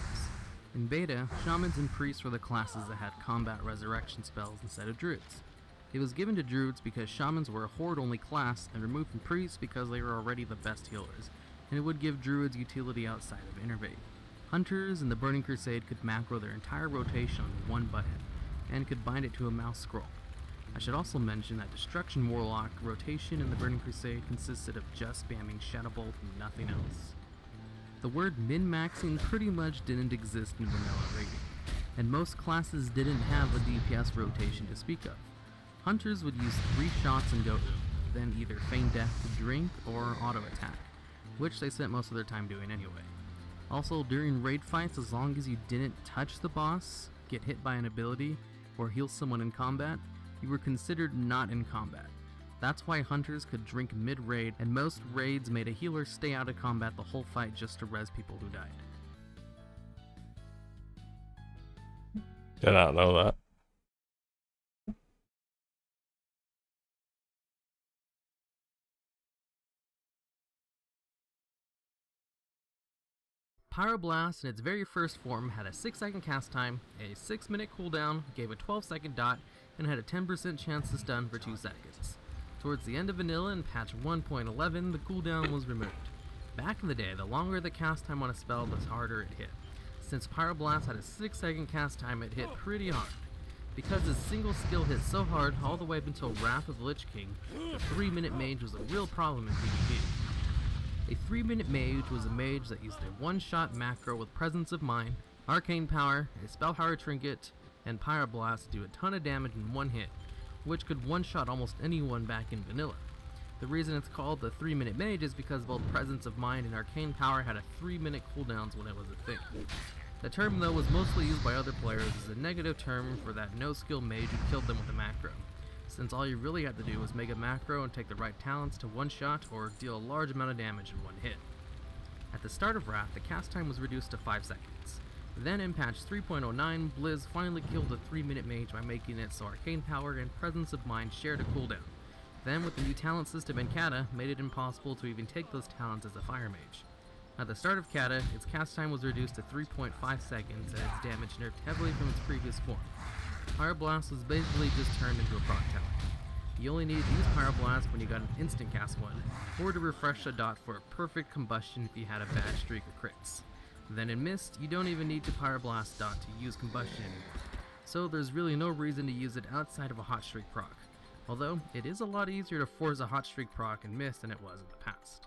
In beta, shamans and priests were the classes that had combat resurrection spells instead of druids. It was given to druids because shamans were a horde-only class, and removed from priests because they were already the best healers, and it would give druids utility outside of Innervate. Hunters in the Burning Crusade could macro their entire rotation on one button, and could bind it to a mouse scroll. I should also mention that Destruction Warlock rotation in the Burning Crusade consisted of just spamming Shadow Bolt and nothing else. The word min-maxing pretty much didn't exist in vanilla raiding, and most classes didn't have a DPS rotation to speak of. Hunters would use 3 shots and go ooh, then either feign death to drink or auto attack, which they spent most of their time doing anyway. Also, during raid fights, as long as you didn't touch the boss, get hit by an ability, or heal someone in combat, you were considered not in combat. That's why hunters could drink mid-raid, and most raids made a healer stay out of combat the whole fight just to res people who died. Did not know that. Pyroblast in its very first form had a 6-second cast time, a 6-minute cooldown, gave a 12-second dot, and had a 10% chance to stun for 2 seconds. Towards the end of vanilla in patch 1.11, the cooldown was removed. Back in the day, the longer the cast time on a spell, the harder it hit. Since Pyroblast had a 6-second cast time, it hit pretty hard. Because his single skill hit so hard all the way up until Wrath of the Lich King, the 3-minute mage was a real problem in PvP. A 3-minute mage was a mage that used a one-shot macro with Presence of Mind, Arcane Power, a Spellpower Trinket, and Pyroblast to do a ton of damage in one hit, which could one-shot almost anyone back in vanilla. The reason it's called the 3-minute mage is because both Presence of Mind and Arcane Power had a 3-minute cooldowns when it was a thing. The term, though, was mostly used by other players as a negative term for that no-skill mage who killed them with a macro, since all you really had to do was make a macro and take the right talents to one-shot or deal a large amount of damage in one hit. At the start of Wrath, the cast time was reduced to 5 seconds. Then in patch 3.09, Blizz finally killed the 3-minute mage by making it so Arcane Power and Presence of Mind shared a cooldown. Then, with the new talent system in Kata, made it impossible to even take those talents as a fire mage. At the start of Kata, its cast time was reduced to 3.5 seconds and its damage nerfed heavily from its previous form. Pyroblast was basically just turned into a proc talent. You only needed to use Pyroblast when you got an instant cast one, or to refresh a dot for a perfect combustion if you had a bad streak of crits. Then in Mist, you don't even need to Pyroblast dot to use combustion anymore, so there's really no reason to use it outside of a hot streak proc, although it is a lot easier to force a hot streak proc in Mist than it was in the past.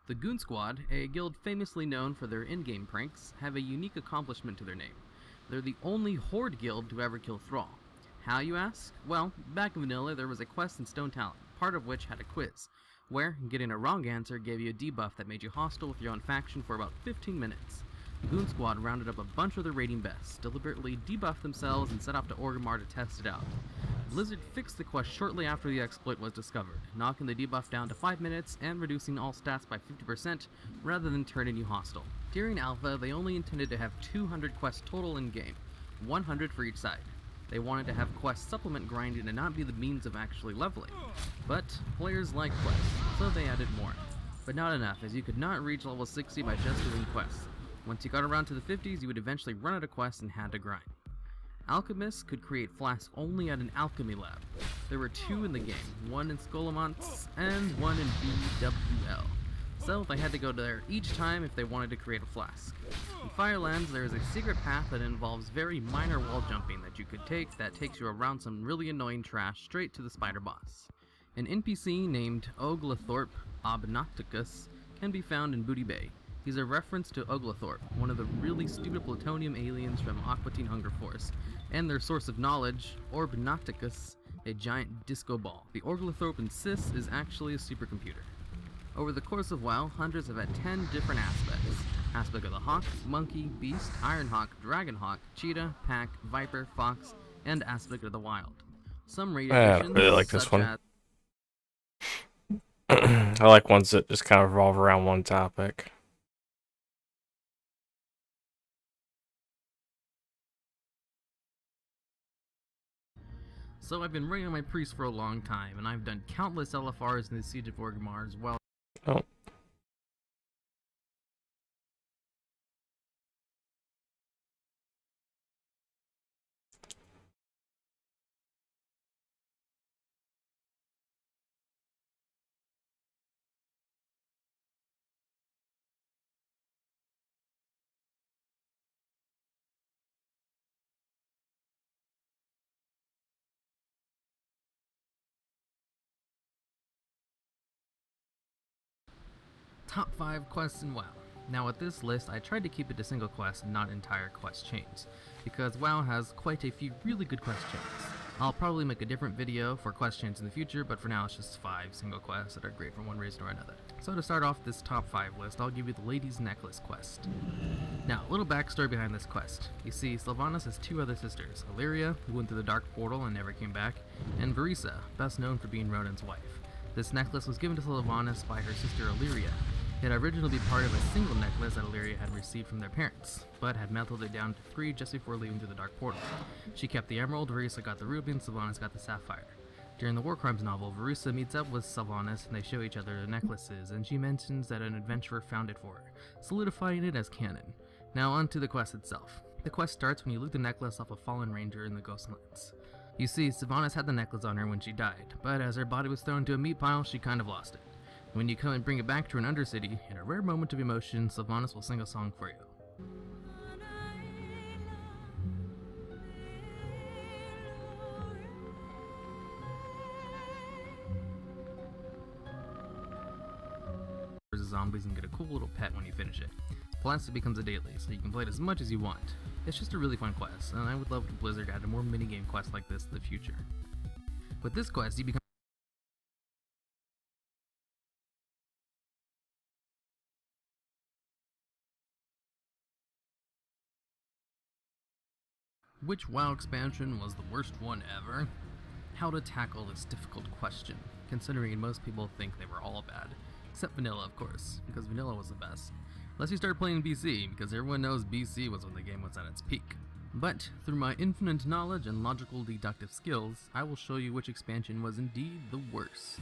The Goon Squad, a guild famously known for their in-game pranks, have a unique accomplishment to their name. They're the only Horde guild to ever kill Thrall. How, you ask? Well, back in vanilla there was a quest in Stone Talent, part of which had a quiz, where getting a wrong answer gave you a debuff that made you hostile with your own faction for about 15 minutes. Goon Squad rounded up a bunch of their raiding bests, deliberately debuffed themselves, and set off to Orgrimmar to test it out. Blizzard fixed the quest shortly after the exploit was discovered, knocking the debuff down to 5 minutes and reducing all stats by 50% rather than turning you hostile. During Alpha, they only intended to have 200 quests total in-game, 100 for each side. They wanted to have quest supplement grinding and not be the means of actually leveling. But players like quests, so they added more. But not enough, as you could not reach level 60 by just doing quests. Once you got around to the 50s, you would eventually run out of quests and had to grind. Alchemists could create flasks only at an alchemy lab. There were 2 in the game, one in Skolomonts and one in LvL. So they had to go there each time if they wanted to create a flask. In Firelands, there is a secret path that involves very minor wall jumping that you could take that takes you around some really annoying trash straight to the spider boss. An NPC named Oglethorpe Obnocticus can be found in Booty Bay. He's a reference to Oglethorpe, one of the really stupid plutonium aliens from Aqua Teen Hunger Force, and their source of knowledge, Orbnocticus, a giant disco ball. The Oglethorpe insists is actually a supercomputer. Over the course of WoW, hunters have had 10 different aspects. Aspect of the Hawk, Monkey, Beast, Ironhawk, Dragonhawk, Cheetah, Pack, Viper, Fox, and Aspect of the Wild. Some raid editions, really like this such one. as I like ones that just kind of revolve around one topic. So I've been raiding my priest for a long time, and I've done countless LFRs in the Siege of Orgrimmar as well. Oh. Top 5 quests in WoW. Now with this list, I tried to keep it to single quests and not entire quest chains, because WoW has quite a few really good quest chains. I'll probably make a different video for quest chains in the future, but for now it's just 5 single quests that are great for one reason or another. So to start off this top 5 list, I'll give you the Lady's Necklace quest. Now, a little backstory behind this quest. You see, Sylvanas has 2 other sisters, Illyria, who went through the Dark Portal and never came back, and Verisa, best known for being Ronin's wife. This necklace was given to Sylvanas by her sister Illyria. It had originally been part of a single necklace that Illyria had received from their parents, but had melted it down to 3 just before leaving through the Dark Portal. She kept the emerald, Verussa got the ruby, and Sylvanas got the sapphire. During the War Crimes novel, Verussa meets up with Sylvanas and they show each other the necklaces, and she mentions that an adventurer found it for her, solidifying it as canon. Now on to the quest itself. The quest starts when you loot the necklace off a fallen ranger in the Ghostlands. You see, Sylvanas had the necklace on her when she died, but as her body was thrown into a meat pile, she kind of lost it. When you come and bring it back to an Undercity, in a rare moment of emotion, Sylvanas will sing a song for you. There's zombies and get a cool little pet when you finish it. Plus, it becomes a daily, so you can play it as much as you want. It's just a really fun quest, and I would love if Blizzard added more minigame quests like this in the future. With this quest, you become Which WoW expansion was the worst one ever? How to tackle this difficult question, considering most people think they were all bad. Except Vanilla, of course, because Vanilla was the best. Unless you start playing BC, because everyone knows BC was when the game was at its peak. But, through my infinite knowledge and logical deductive skills, I will show you which expansion was indeed the worst.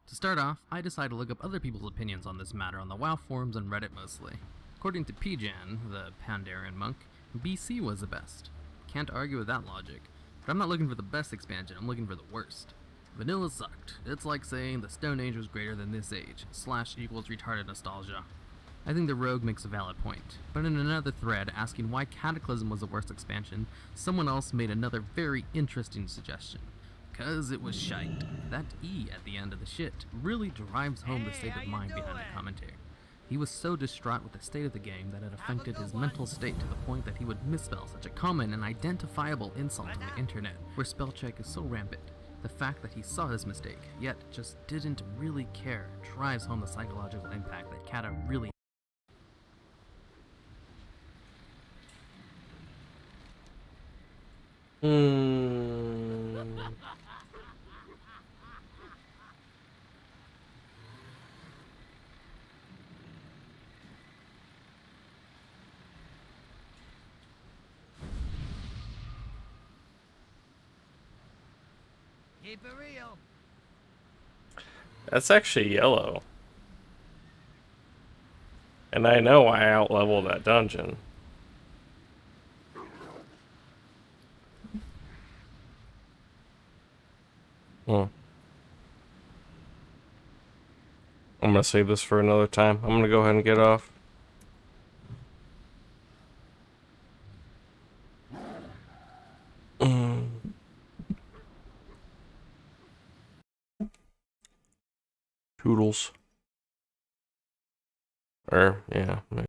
To start off, I decided to look up other people's opinions on this matter on the WoW forums and Reddit mostly. According to Pjan, the Pandaren monk, BC was the best. Can't argue with that logic, but I'm not looking for the best expansion, I'm looking for the worst. Vanilla sucked. It's like saying the Stone Age was greater than this age, / equals retarded nostalgia. I think the Rogue makes a valid point, but in another thread asking why Cataclysm was the worst expansion, someone else made another very interesting suggestion. 'Cause it was shite. That E at the end of the shit really drives home the state of mind behind the commentary. He was so distraught with the state of the game that it affected his mental state to the point that he would misspell such a common and identifiable insult on the internet, where spell check is so rampant. The fact that he saw his mistake, yet just didn't really care, drives home the psychological impact that Kata really Keep it real. That's actually yellow. And I know I outleveled that dungeon. I'm gonna save this for another time. I'm gonna go ahead and get off. Toodles. Or, yeah.